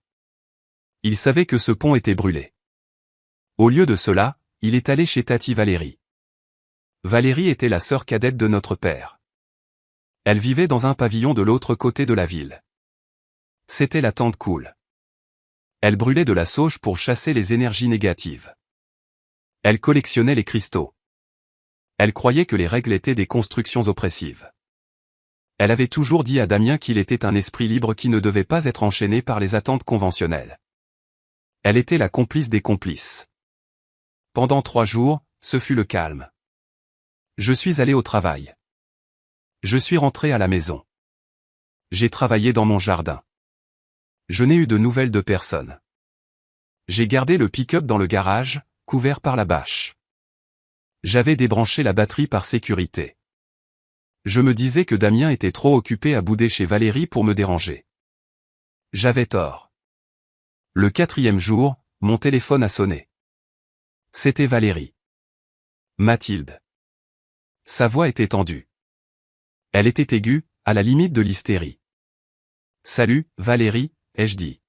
Il savait que ce pont était brûlé. Au lieu de cela, il est allé chez Tati Valérie. Valérie était la sœur cadette de notre père. Elle vivait dans un pavillon de l'autre côté de la ville. C'était la tante cool. Elle brûlait de la sauge pour chasser les énergies négatives. Elle collectionnait les cristaux. Elle croyait que les règles étaient des constructions oppressives. Elle avait toujours dit à Damien qu'il était un esprit libre qui ne devait pas être enchaîné par les attentes conventionnelles. Elle était la complice des complices. Pendant 3 jours, ce fut le calme. Je suis allé au travail. Je suis rentré à la maison. J'ai travaillé dans mon jardin. Je n'ai eu de nouvelles de personne. J'ai gardé le pick-up dans le garage, couvert par la bâche. J'avais débranché la batterie par sécurité. Je me disais que Damien était trop occupé à bouder chez Valérie pour me déranger. J'avais tort. Le 4e jour, mon téléphone a sonné. C'était Valérie. Mathilde. Sa voix était tendue. Elle était aiguë, à la limite de l'hystérie. Salut, Valérie, ai-je dit.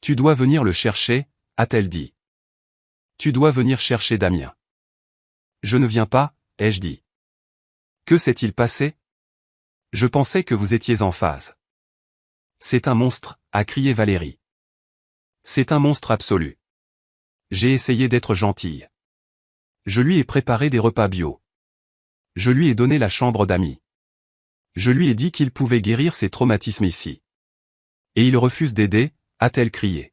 Tu dois venir le chercher, a-t-elle dit. Tu dois venir chercher Damien. Je ne viens pas, ai-je dit. Que s'est-il passé? Je pensais que vous étiez en phase. C'est un monstre, a crié Valérie. C'est un monstre absolu. J'ai essayé d'être gentille. Je lui ai préparé des repas bio. Je lui ai donné la chambre d'amis. Je lui ai dit qu'il pouvait guérir ses traumatismes ici. Et il refuse d'aider, a-t-elle crié.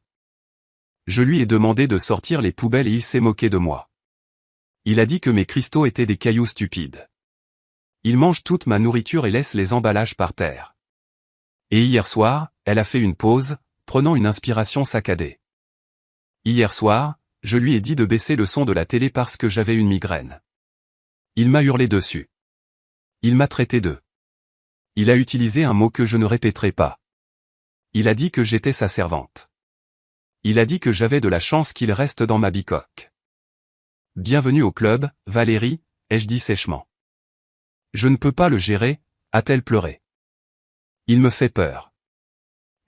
Je lui ai demandé de sortir les poubelles et il s'est moqué de moi. Il a dit que mes cristaux étaient des cailloux stupides. Il mange toute ma nourriture et laisse les emballages par terre. Et hier soir, elle a fait une pause, prenant une inspiration saccadée. Hier soir, je lui ai dit de baisser le son de la télé parce que j'avais une migraine. Il m'a hurlé dessus. Il m'a traité de. Il a utilisé un mot que je ne répéterai pas. Il a dit que j'étais sa servante. Il a dit que j'avais de la chance qu'il reste dans ma bicoque. Bienvenue au club, Valérie, ai-je dit sèchement. Je ne peux pas le gérer, a-t-elle pleuré. Il me fait peur.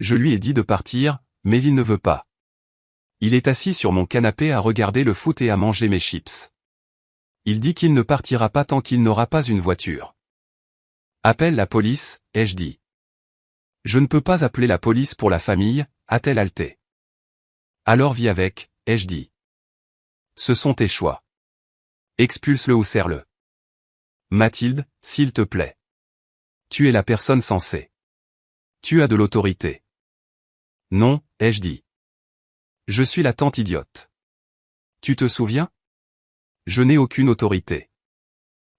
Je lui ai dit de partir, mais il ne veut pas. Il est assis sur mon canapé à regarder le foot et à manger mes chips. Il dit qu'il ne partira pas tant qu'il n'aura pas une voiture. Appelle la police, ai-je dit. Je ne peux pas appeler la police pour la famille, a-t-elle haleté. Alors vis avec, ai-je dit. Ce sont tes choix. Expulse-le ou serre-le. Mathilde, s'il te plaît. Tu es la personne censée. Tu as de l'autorité. Non, ai-je dit. Je suis la tante idiote. Tu te souviens? Je n'ai aucune autorité.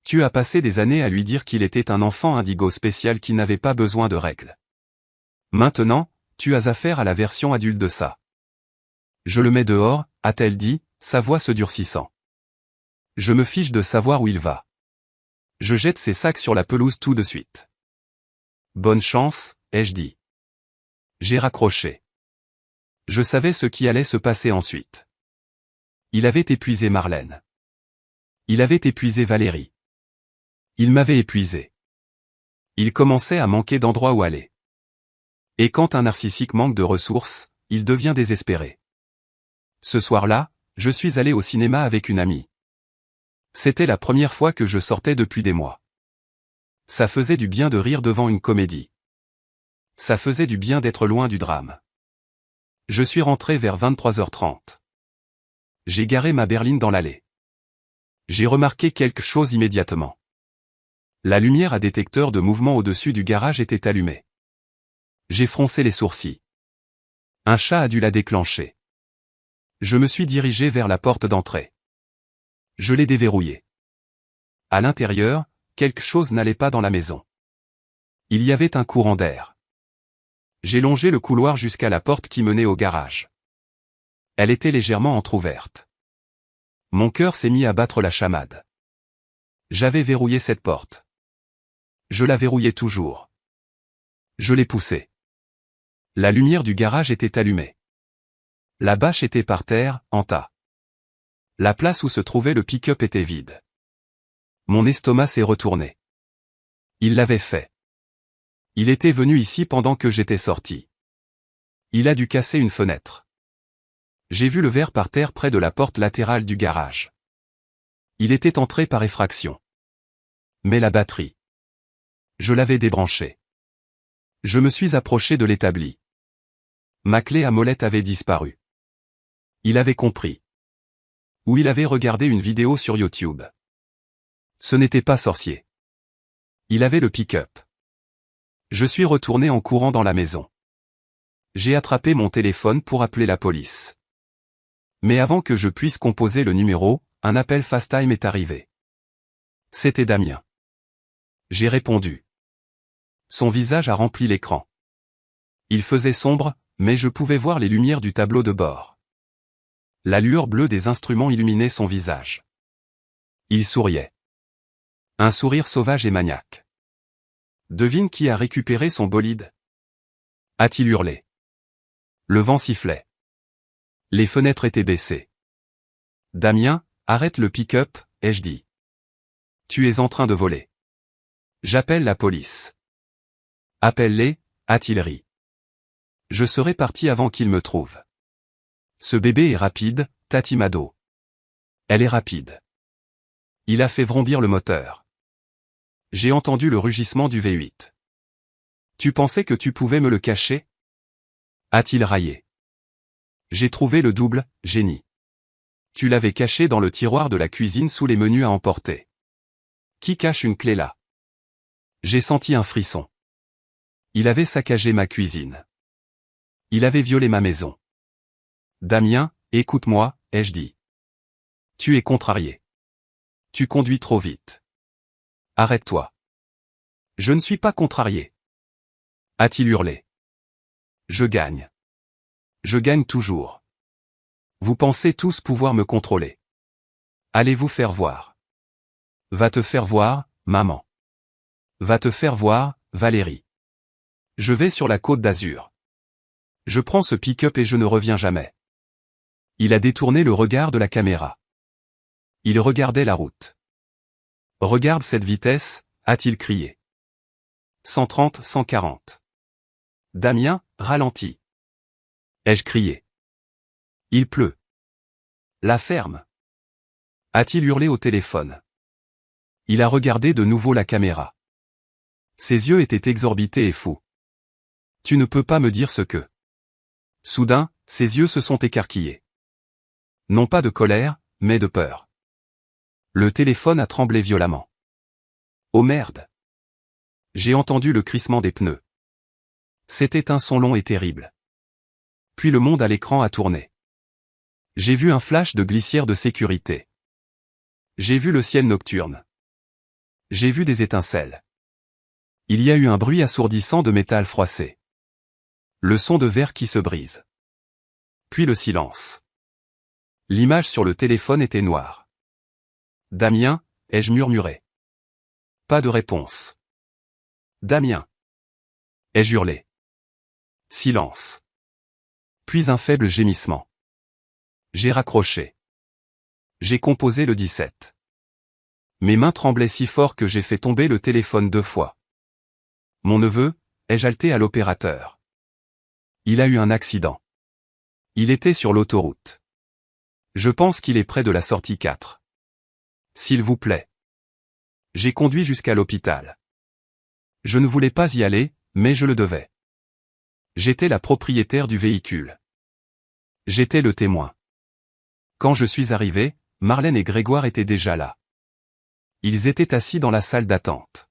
Tu as passé des années à lui dire qu'il était un enfant indigo spécial qui n'avait pas besoin de règles. Maintenant, tu as affaire à la version adulte de ça. Je le mets dehors, a-t-elle dit, sa voix se durcissant. Je me fiche de savoir où il va. Je jette ses sacs sur la pelouse tout de suite. Bonne chance, ai-je dit. J'ai raccroché. Je savais ce qui allait se passer ensuite. Il avait épuisé Marlène. Il avait épuisé Valérie. Il m'avait épuisé. Il commençait à manquer d'endroits où aller. Et quand un narcissique manque de ressources, il devient désespéré. Ce soir-là, je suis allé au cinéma avec une amie. C'était la première fois que je sortais depuis des mois. Ça faisait du bien de rire devant une comédie. Ça faisait du bien d'être loin du drame. Je suis rentré vers 23h30. J'ai garé ma berline dans l'allée. J'ai remarqué quelque chose immédiatement. La lumière à détecteur de mouvement au-dessus du garage était allumée. J'ai froncé les sourcils. Un chat a dû la déclencher. Je me suis dirigé vers la porte d'entrée. Je l'ai déverrouillée. À l'intérieur, quelque chose n'allait pas dans la maison. Il y avait un courant d'air. J'ai longé le couloir jusqu'à la porte qui menait au garage. Elle était légèrement entr'ouverte. Mon cœur s'est mis à battre la chamade. J'avais verrouillé cette porte. Je la verrouillais toujours. Je l'ai poussée. La lumière du garage était allumée. La bâche était par terre, en tas. La place où se trouvait le pick-up était vide. Mon estomac s'est retourné. Il l'avait fait. Il était venu ici pendant que j'étais sorti. Il a dû casser une fenêtre. J'ai vu le verre par terre près de la porte latérale du garage. Il était entré par effraction. Mais la batterie. Je l'avais débranchée. Je me suis approché de l'établi. Ma clé à molette avait disparu. Il avait compris. Ou il avait regardé une vidéo sur YouTube. Ce n'était pas sorcier. Il avait le pick-up. Je suis retourné en courant dans la maison. J'ai attrapé mon téléphone pour appeler la police. Mais avant que je puisse composer le numéro, un appel FaceTime est arrivé. C'était Damien. J'ai répondu. Son visage a rempli l'écran. Il faisait sombre, mais je pouvais voir les lumières du tableau de bord. La lueur bleue des instruments illuminait son visage. Il souriait. Un sourire sauvage et maniaque. Devine qui a récupéré son bolide? A-t-il hurlé. Le vent sifflait. Les fenêtres étaient baissées. Damien, arrête le pick-up, ai-je dit. Tu es en train de voler. J'appelle la police. Appelle-les, a-t-il ri. Je serai parti avant qu'ils me trouvent. Ce bébé est rapide, Tati Mado. Elle est rapide. Il a fait vrombir le moteur. J'ai entendu le rugissement du V8. Tu pensais que tu pouvais me le cacher? A-t-il raillé. J'ai trouvé le double, génie. Tu l'avais caché dans le tiroir de la cuisine sous les menus à emporter. Qui cache une clé là? J'ai senti un frisson. Il avait saccagé ma cuisine. Il avait violé ma maison. Damien, écoute-moi, ai-je dit. Tu es contrarié. Tu conduis trop vite. Arrête-toi. Je ne suis pas contrarié. A-t-il hurlé. Je gagne. Je gagne toujours. Vous pensez tous pouvoir me contrôler. Allez vous faire voir. Va te faire voir, maman. Va te faire voir, Valérie. Je vais sur la Côte d'Azur. Je prends ce pick-up et je ne reviens jamais. Il a détourné le regard de la caméra. Il regardait la route. Regarde cette vitesse, a-t-il crié. 130, 140. Damien, ralentis. Ai-je crié. Il pleut. La ferme. A-t-il hurlé au téléphone. Il a regardé de nouveau la caméra. Ses yeux étaient exorbités et fous. Tu ne peux pas me dire ce que. Soudain, ses yeux se sont écarquillés. Non pas de colère, mais de peur. Le téléphone a tremblé violemment. Oh merde! J'ai entendu le crissement des pneus. C'était un son long et terrible. Puis le monde à l'écran a tourné. J'ai vu un flash de glissière de sécurité. J'ai vu le ciel nocturne. J'ai vu des étincelles. Il y a eu un bruit assourdissant de métal froissé. Le son de verre qui se brise. Puis le silence. L'image sur le téléphone était noire. Damien, ai-je murmuré. Pas de réponse. Damien. Ai-je hurlé. Silence. Puis un faible gémissement. J'ai raccroché. J'ai composé le 17. Mes mains tremblaient si fort que j'ai fait tomber le téléphone 2 fois. Mon neveu, ai-je halté à l'opérateur. Il a eu un accident. Il était sur l'autoroute. Je pense qu'il est près de la sortie 4. S'il vous plaît. J'ai conduit jusqu'à l'hôpital. Je ne voulais pas y aller, mais je le devais. J'étais la propriétaire du véhicule. J'étais le témoin. Quand je suis arrivé, Marlène et Grégoire étaient déjà là. Ils étaient assis dans la salle d'attente.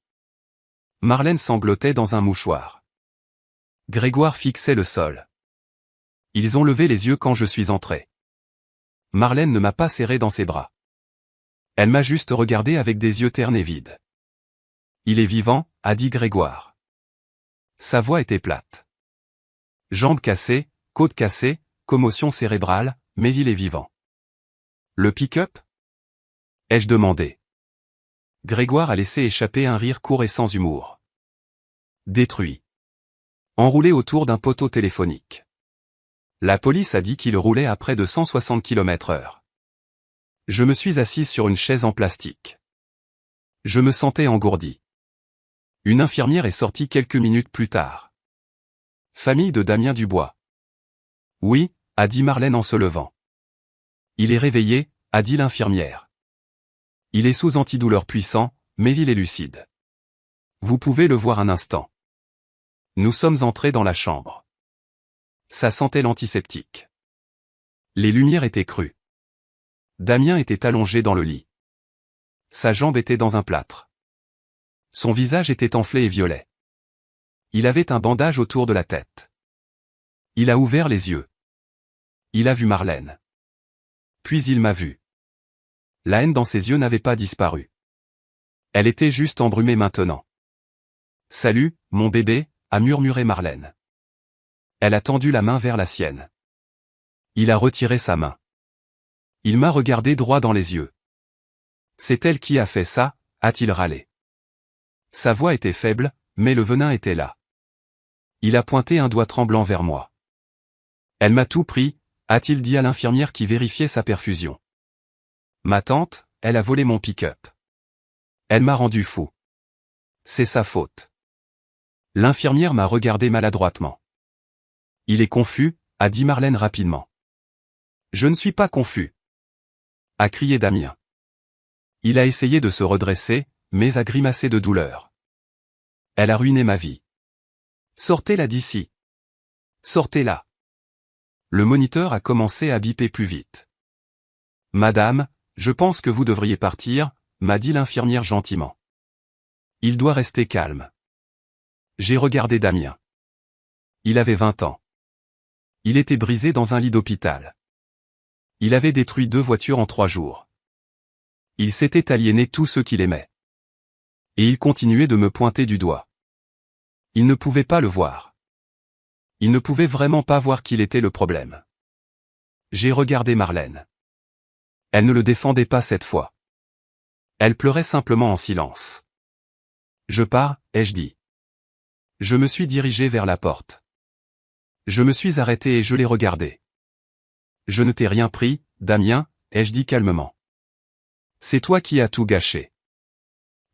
Marlène sanglotait dans un mouchoir. Grégoire fixait le sol. Ils ont levé les yeux quand je suis entré. Marlène ne m'a pas serré dans ses bras. Elle m'a juste regardé avec des yeux ternes et vides. Il est vivant, a dit Grégoire. Sa voix était plate. Jambes cassées, côte cassée, commotion cérébrale, mais il est vivant. Le pick-up ? Ai-je demandé. Grégoire a laissé échapper un rire court et sans humour. Détruit. Enroulé autour d'un poteau téléphonique. La police a dit qu'il roulait à près de 160 km/h. Je me suis assise sur une chaise en plastique. Je me sentais engourdi. Une infirmière est sortie quelques minutes plus tard. Famille de Damien Dubois. Oui, a dit Marlène en se levant. Il est réveillé, a dit l'infirmière. Il est sous antidouleur puissant, mais il est lucide. Vous pouvez le voir un instant. Nous sommes entrés dans la chambre. Ça sentait l'antiseptique. Les lumières étaient crues. Damien était allongé dans le lit. Sa jambe était dans un plâtre. Son visage était enflé et violet. Il avait un bandage autour de la tête. Il a ouvert les yeux. Il a vu Marlène. Puis il m'a vu. La haine dans ses yeux n'avait pas disparu. Elle était juste embrumée maintenant. Salut, mon bébé, a murmuré Marlène. Elle a tendu la main vers la sienne. Il a retiré sa main. Il m'a regardé droit dans les yeux. C'est elle qui a fait ça, a-t-il râlé. Sa voix était faible, mais le venin était là. Il a pointé un doigt tremblant vers moi. Elle m'a tout pris, a-t-il dit à l'infirmière qui vérifiait sa perfusion. Ma tante, elle a volé mon pick-up. Elle m'a rendu fou. C'est sa faute. L'infirmière m'a regardé maladroitement. Il est confus, a dit Marlène rapidement. Je ne suis pas confus, a crié Damien. Il a essayé de se redresser, mais a grimacé de douleur. Elle a ruiné ma vie. Sortez-la d'ici. Sortez-la. Le moniteur a commencé à biper plus vite. Madame, je pense que vous devriez partir, m'a dit l'infirmière gentiment. Il doit rester calme. J'ai regardé Damien. Il avait 20 ans. Il était brisé dans un lit d'hôpital. Il avait détruit 2 voitures en 3 jours. Il s'était aliéné tous ceux qu'il aimait. Et il continuait de me pointer du doigt. Il ne pouvait pas le voir. Il ne pouvait vraiment pas voir qu'il était le problème. J'ai regardé Marlène. Elle ne le défendait pas cette fois. Elle pleurait simplement en silence. Je pars, ai-je dit. Je me suis dirigé vers la porte. Je me suis arrêté et je l'ai regardé. Je ne t'ai rien pris, Damien, ai-je dit calmement. C'est toi qui as tout gâché.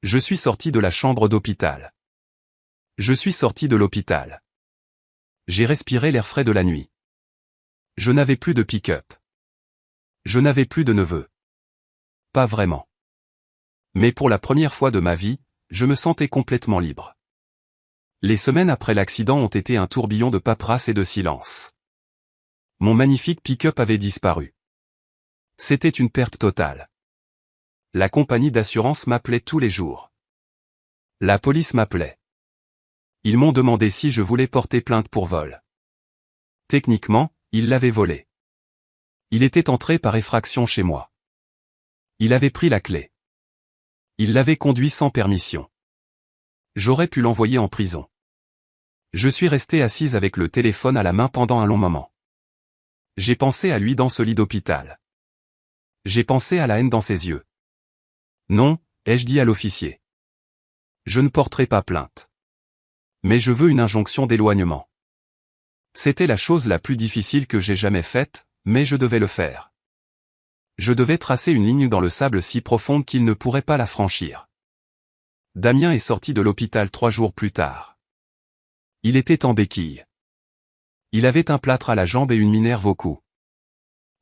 Je suis sorti de la chambre d'hôpital. Je suis sorti de l'hôpital. J'ai respiré l'air frais de la nuit. Je n'avais plus de pick-up. Je n'avais plus de neveu. Pas vraiment. Mais pour la première fois de ma vie, je me sentais complètement libre. Les semaines après l'accident ont été un tourbillon de paperasse et de silence. Mon magnifique pick-up avait disparu. C'était une perte totale. La compagnie d'assurance m'appelait tous les jours. La police m'appelait. Ils m'ont demandé si je voulais porter plainte pour vol. Techniquement, il l'avait volé. Il était entré par effraction chez moi. Il avait pris la clé. Il l'avait conduit sans permission. J'aurais pu l'envoyer en prison. Je suis resté assise avec le téléphone à la main pendant un long moment. J'ai pensé à lui dans ce lit d'hôpital. J'ai pensé à la haine dans ses yeux. Non, ai-je dit à l'officier. Je ne porterai pas plainte. Mais je veux une injonction d'éloignement. C'était la chose la plus difficile que j'ai jamais faite, mais je devais le faire. Je devais tracer une ligne dans le sable si profonde qu'il ne pourrait pas la franchir. Damien est sorti de l'hôpital 3 jours plus tard. Il était en béquille. Il avait un plâtre à la jambe et une minerve au cou.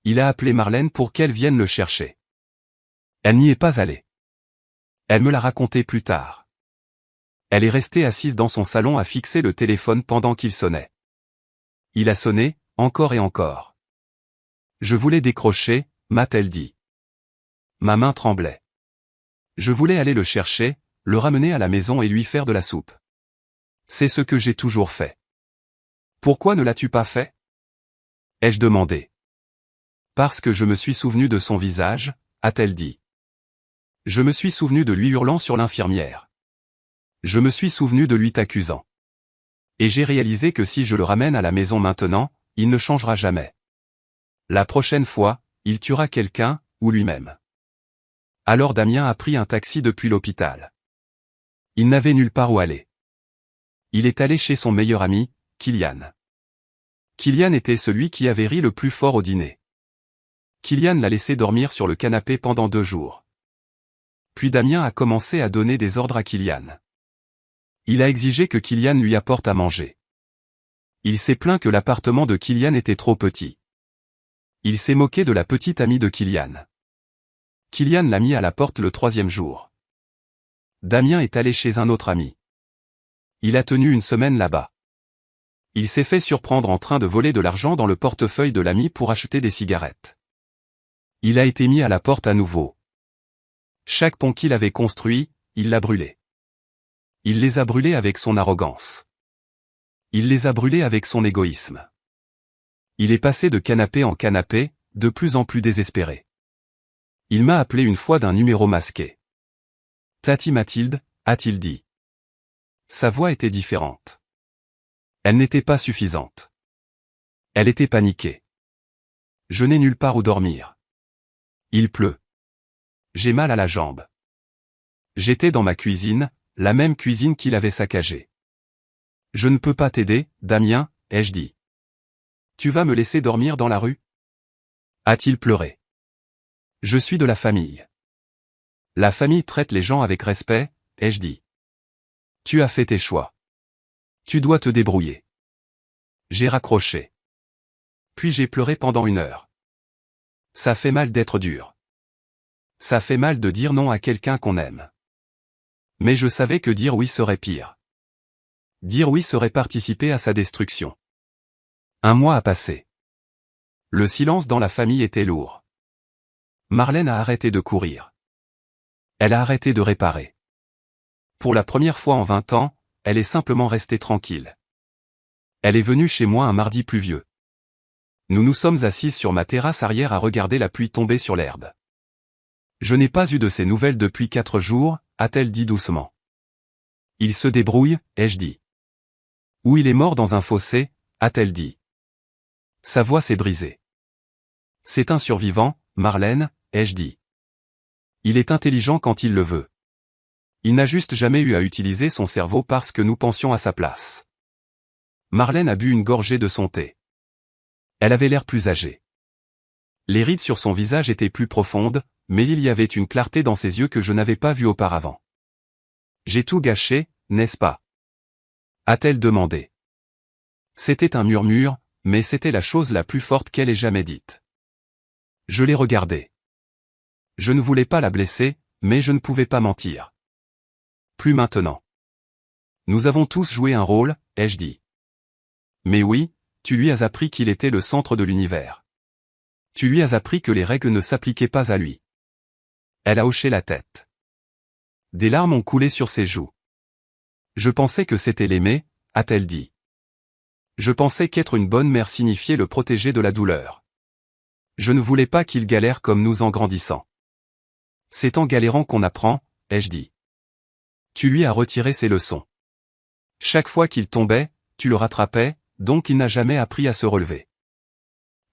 Il a appelé Marlène pour qu'elle vienne le chercher. Elle n'y est pas allée. Elle me l'a raconté plus tard. Elle est restée assise dans son salon à fixer le téléphone pendant qu'il sonnait. Il a sonné, encore et encore. Je voulais décrocher, m'a-t-elle dit. Ma main tremblait. Je voulais aller le chercher, le ramener à la maison et lui faire de la soupe. C'est ce que j'ai toujours fait. Pourquoi ne l'as-tu pas fait? Ai-je demandé. Parce que je me suis souvenu de son visage, a-t-elle dit. Je me suis souvenu de lui hurlant sur l'infirmière. Je me suis souvenu de lui t'accusant. Et j'ai réalisé que si je le ramène à la maison maintenant, il ne changera jamais. La prochaine fois, il tuera quelqu'un, ou lui-même. Alors Damien a pris un taxi depuis l'hôpital. Il n'avait nulle part où aller. Il est allé chez son meilleur ami, Kylian. Kylian était celui qui avait ri le plus fort au dîner. Kylian l'a laissé dormir sur le canapé pendant 2 jours. Puis Damien a commencé à donner des ordres à Kylian. Il a exigé que Kylian lui apporte à manger. Il s'est plaint que l'appartement de Kylian était trop petit. Il s'est moqué de la petite amie de Kylian. Kylian l'a mis à la porte le 3e jour. Damien est allé chez un autre ami. Il a tenu une semaine là-bas. Il s'est fait surprendre en train de voler de l'argent dans le portefeuille de l'ami pour acheter des cigarettes. Il a été mis à la porte à nouveau. Chaque pont qu'il avait construit, il l'a brûlé. Il les a brûlés avec son arrogance. Il les a brûlés avec son égoïsme. Il est passé de canapé en canapé, de plus en plus désespéré. Il m'a appelé une fois d'un numéro masqué. Tati Mathilde, a-t-il dit. Sa voix était différente. Elle n'était pas suffisante. Elle était paniquée. Je n'ai nulle part où dormir. Il pleut. J'ai mal à la jambe. J'étais dans ma cuisine, la même cuisine qu'il avait saccagée. Je ne peux pas t'aider, Damien, ai-je dit. Tu vas me laisser dormir dans la rue? A-t-il pleuré? Je suis de la famille. La famille traite les gens avec respect, ai-je dit. Tu as fait tes choix. Tu dois te débrouiller. J'ai raccroché. Puis j'ai pleuré pendant 1 heure. Ça fait mal d'être dur. Ça fait mal de dire non à quelqu'un qu'on aime. Mais je savais que dire oui serait pire. Dire oui serait participer à sa destruction. 1 mois a passé. Le silence dans la famille était lourd. Marlène a arrêté de courir. Elle a arrêté de réparer. Pour la première fois en 20 ans, elle est simplement restée tranquille. Elle est venue chez moi un mardi pluvieux. Nous nous sommes assises sur ma terrasse arrière à regarder la pluie tomber sur l'herbe. Je n'ai pas eu de ses nouvelles depuis 4 jours, a-t-elle dit doucement. Il se débrouille, ai-je dit. Ou il est mort dans un fossé, a-t-elle dit. Sa voix s'est brisée. C'est un survivant, Marlène, ai-je dit. Il est intelligent quand il le veut. Il n'a juste jamais eu à utiliser son cerveau parce que nous pensions à sa place. Marlène a bu une gorgée de son thé. Elle avait l'air plus âgée. Les rides sur son visage étaient plus profondes, mais il y avait une clarté dans ses yeux que je n'avais pas vue auparavant. J'ai tout gâché, n'est-ce pas? A-t-elle demandé. C'était un murmure, mais c'était la chose la plus forte qu'elle ait jamais dite. Je l'ai regardée. Je ne voulais pas la blesser, mais je ne pouvais pas mentir. Plus maintenant. Nous avons tous joué un rôle, ai-je dit. Mais oui, tu lui as appris qu'il était le centre de l'univers. Tu lui as appris que les règles ne s'appliquaient pas à lui. Elle a hoché la tête. Des larmes ont coulé sur ses joues. Je pensais que c'était l'aimer, a-t-elle dit. Je pensais qu'être une bonne mère signifiait le protéger de la douleur. Je ne voulais pas qu'il galère comme nous en grandissant. C'est en galérant qu'on apprend, ai-je dit. Tu lui as retiré ses leçons. Chaque fois qu'il tombait, tu le rattrapais, donc il n'a jamais appris à se relever.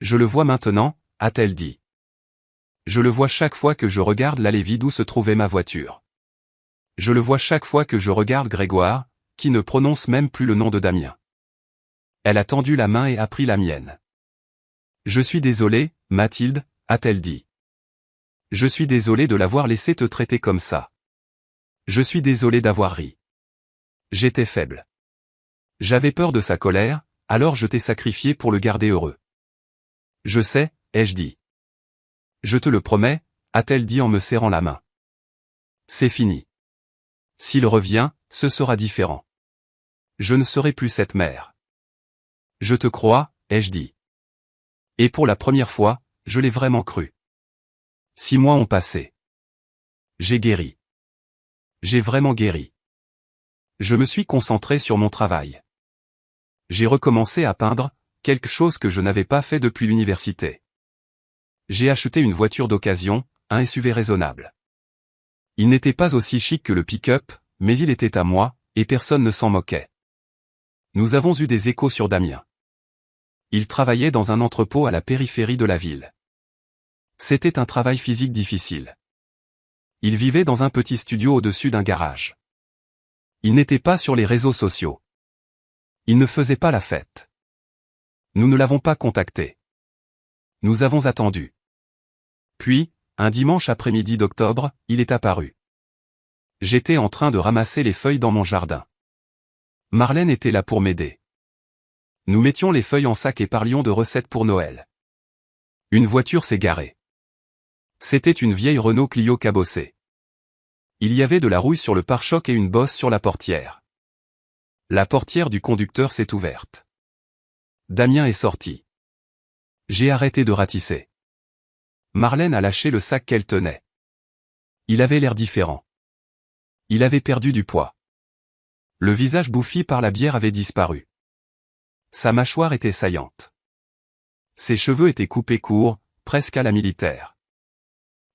Je le vois maintenant, a-t-elle dit. Je le vois chaque fois que je regarde l'allée vide où se trouvait ma voiture. Je le vois chaque fois que je regarde Grégoire, qui ne prononce même plus le nom de Damien. Elle a tendu la main et a pris la mienne. Je suis désolée, Mathilde, a-t-elle dit. Je suis désolé de l'avoir laissé te traiter comme ça. Je suis désolé d'avoir ri. J'étais faible. J'avais peur de sa colère, alors je t'ai sacrifié pour le garder heureux. Je sais, ai-je dit. Je te le promets, a-t-elle dit en me serrant la main. C'est fini. S'il revient, ce sera différent. Je ne serai plus cette mère. Je te crois, ai-je dit. Et pour la première fois, je l'ai vraiment cru. 6 mois ont passé. J'ai guéri. J'ai vraiment guéri. Je me suis concentré sur mon travail. J'ai recommencé à peindre, quelque chose que je n'avais pas fait depuis l'université. J'ai acheté une voiture d'occasion, un SUV raisonnable. Il n'était pas aussi chic que le pick-up, mais il était à moi, et personne ne s'en moquait. Nous avons eu des échos sur Damien. Il travaillait dans un entrepôt à la périphérie de la ville. C'était un travail physique difficile. Il vivait dans un petit studio au-dessus d'un garage. Il n'était pas sur les réseaux sociaux. Il ne faisait pas la fête. Nous ne l'avons pas contacté. Nous avons attendu. Puis, un dimanche après-midi d'octobre, il est apparu. J'étais en train de ramasser les feuilles dans mon jardin. Marlène était là pour m'aider. Nous mettions les feuilles en sac et parlions de recettes pour Noël. Une voiture s'est garée. C'était une vieille Renault Clio cabossée. Il y avait de la rouille sur le pare-choc et une bosse sur la portière. La portière du conducteur s'est ouverte. Damien est sorti. J'ai arrêté de ratisser. Marlène a lâché le sac qu'elle tenait. Il avait l'air différent. Il avait perdu du poids. Le visage bouffi par la bière avait disparu. Sa mâchoire était saillante. Ses cheveux étaient coupés courts, presque à la militaire.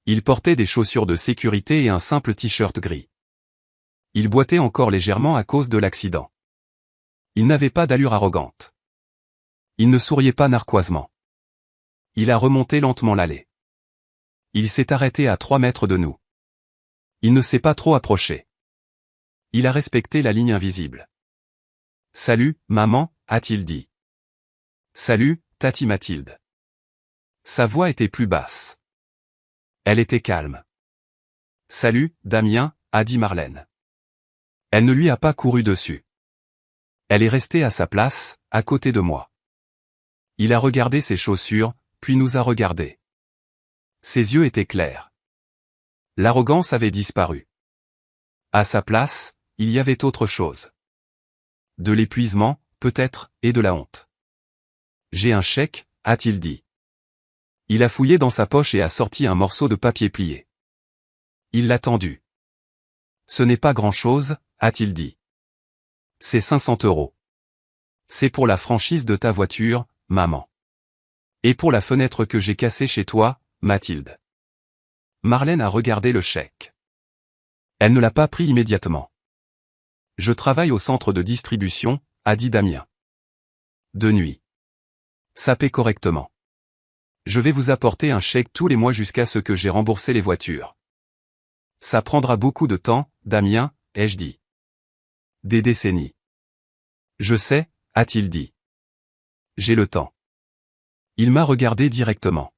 Il portait des chaussures de sécurité et un simple t-shirt gris. Il boitait encore légèrement à cause de l'accident. Il n'avait pas d'allure arrogante. Il ne souriait pas narquoisement. Il a remonté lentement l'allée. Il s'est arrêté à 3 mètres de nous. Il ne s'est pas trop approché. Il a respecté la ligne invisible. « Salut, maman », a-t-il dit. « Salut, Tati Mathilde. » Sa voix était plus basse. Elle était calme. « Salut, Damien », a dit Marlène. Elle ne lui a pas couru dessus. Elle est restée à sa place, à côté de moi. Il a regardé ses chaussures, puis nous a regardés. Ses yeux étaient clairs. L'arrogance avait disparu. À sa place, il y avait autre chose. De l'épuisement, peut-être, et de la honte. « J'ai un chèque », a-t-il dit. Il a fouillé dans sa poche et a sorti un morceau de papier plié. Il l'a tendu. « Ce n'est pas grand-chose », a-t-il dit. « C'est 500 €. C'est pour la franchise de ta voiture, maman. Et pour la fenêtre que j'ai cassée chez toi, Mathilde. » Marlène a regardé le chèque. Elle ne l'a pas pris immédiatement. « Je travaille au centre de distribution », a dit Damien. « De nuit. Sapez correctement. Je vais vous apporter un chèque tous les mois jusqu'à ce que j'ai remboursé les voitures. Ça prendra beaucoup de temps, Damien, ai-je dit. Des décennies. Je sais, a-t-il dit. J'ai le temps. Il m'a regardé directement.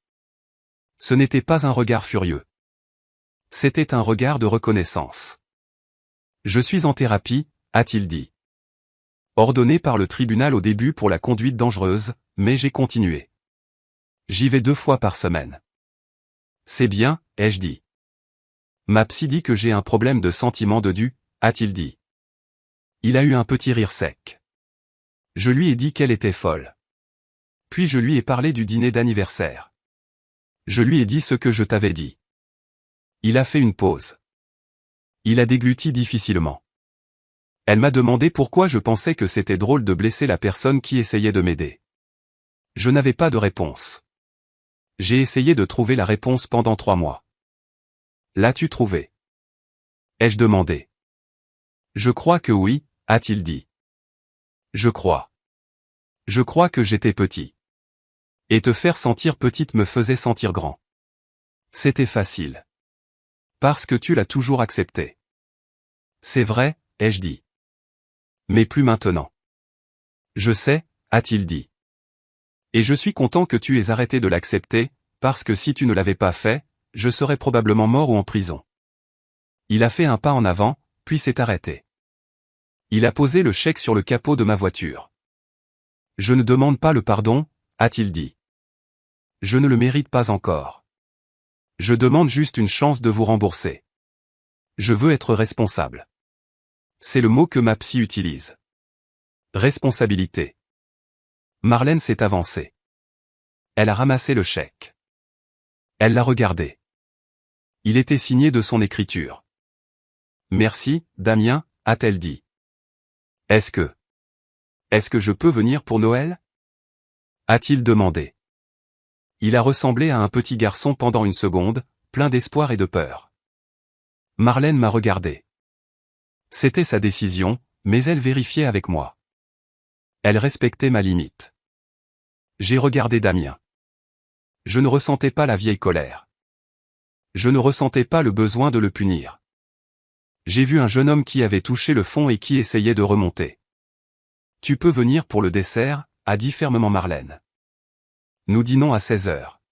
Ce n'était pas un regard furieux. C'était un regard de reconnaissance. Je suis en thérapie, a-t-il dit. Ordonné par le tribunal au début pour la conduite dangereuse, mais j'ai continué. J'y vais 2 fois par semaine. C'est bien, ai-je dit. Ma psy dit que j'ai un problème de sentiment de dû, a-t-il dit. Il a eu un petit rire sec. Je lui ai dit qu'elle était folle. Puis je lui ai parlé du dîner d'anniversaire. Je lui ai dit ce que je t'avais dit. Il a fait une pause. Il a dégluti difficilement. Elle m'a demandé pourquoi je pensais que c'était drôle de blesser la personne qui essayait de m'aider. Je n'avais pas de réponse. J'ai essayé de trouver la réponse pendant 3 mois. L'as-tu trouvée? Ai-je demandé. Je crois que oui, a-t-il dit. Je crois. Je crois que j'étais petit. Et te faire sentir petite me faisait sentir grand. C'était facile. Parce que tu l'as toujours accepté. C'est vrai, ai-je dit. Mais plus maintenant. Je sais, a-t-il dit. Et je suis content que tu aies arrêté de l'accepter, parce que si tu ne l'avais pas fait, je serais probablement mort ou en prison. Il a fait un pas en avant, puis s'est arrêté. Il a posé le chèque sur le capot de ma voiture. Je ne demande pas le pardon, a-t-il dit. Je ne le mérite pas encore. Je demande juste une chance de vous rembourser. Je veux être responsable. C'est le mot que ma psy utilise. Responsabilité. Marlène s'est avancée. Elle a ramassé le chèque. Elle l'a regardé. Il était signé de son écriture. Merci, Damien, a-t-elle dit. Est-ce que je peux venir pour Noël? A-t-il demandé. Il a ressemblé à un petit garçon pendant une seconde, plein d'espoir et de peur. Marlène m'a regardé. C'était sa décision, mais elle vérifiait avec moi. Elle respectait ma limite. J'ai regardé Damien. Je ne ressentais pas la vieille colère. Je ne ressentais pas le besoin de le punir. J'ai vu un jeune homme qui avait touché le fond et qui essayait de remonter. Tu peux venir pour le dessert, a dit fermement Marlène. Nous dînons à 16 heures.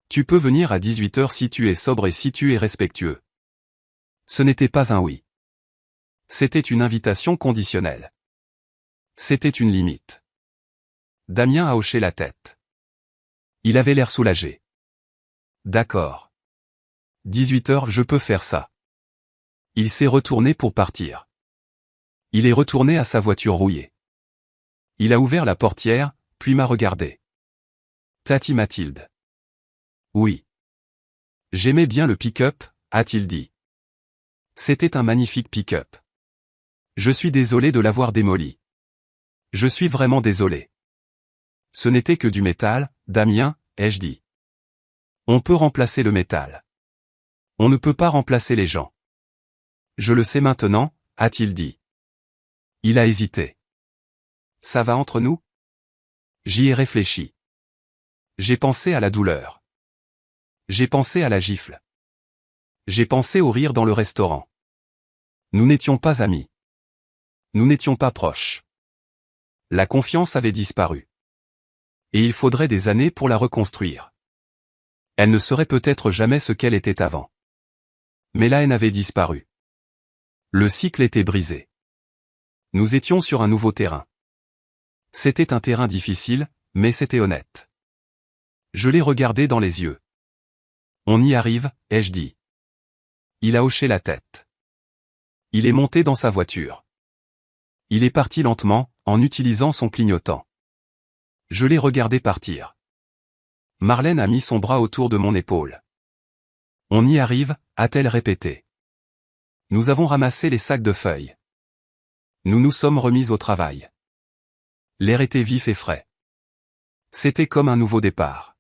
Tu peux venir à 18 heures si tu es sobre et si tu es respectueux. Ce n'était pas un oui. C'était une invitation conditionnelle. C'était une limite. Damien a hoché la tête. Il avait l'air soulagé. D'accord. 18 heures, je peux faire ça. Il s'est retourné pour partir. Il est retourné à sa voiture rouillée. Il a ouvert la portière, puis m'a regardé. Tati Mathilde. Oui. J'aimais bien le pick-up, a-t-il dit. C'était un magnifique pick-up. Je suis désolé de l'avoir démoli. Je suis vraiment désolé. Ce n'était que du métal, Damien, ai-je dit. On peut remplacer le métal. On ne peut pas remplacer les gens. Je le sais maintenant, a-t-il dit. Il a hésité. Ça va entre nous? J'y ai réfléchi. J'ai pensé à la douleur. J'ai pensé à la gifle. J'ai pensé au rire dans le restaurant. Nous n'étions pas amis. Nous n'étions pas proches. La confiance avait disparu. Et il faudrait des années pour la reconstruire. Elle ne serait peut-être jamais ce qu'elle était avant. Mais la haine avait disparu. Le cycle était brisé. Nous étions sur un nouveau terrain. C'était un terrain difficile, mais c'était honnête. Je l'ai regardé dans les yeux. On y arrive, ai-je dit. Il a hoché la tête. Il est monté dans sa voiture. Il est parti lentement, en utilisant son clignotant. Je l'ai regardé partir. Marlène a mis son bras autour de mon épaule. On y arrive, a-t-elle répété. Nous avons ramassé les sacs de feuilles. Nous nous sommes remis au travail. L'air était vif et frais. C'était comme un nouveau départ.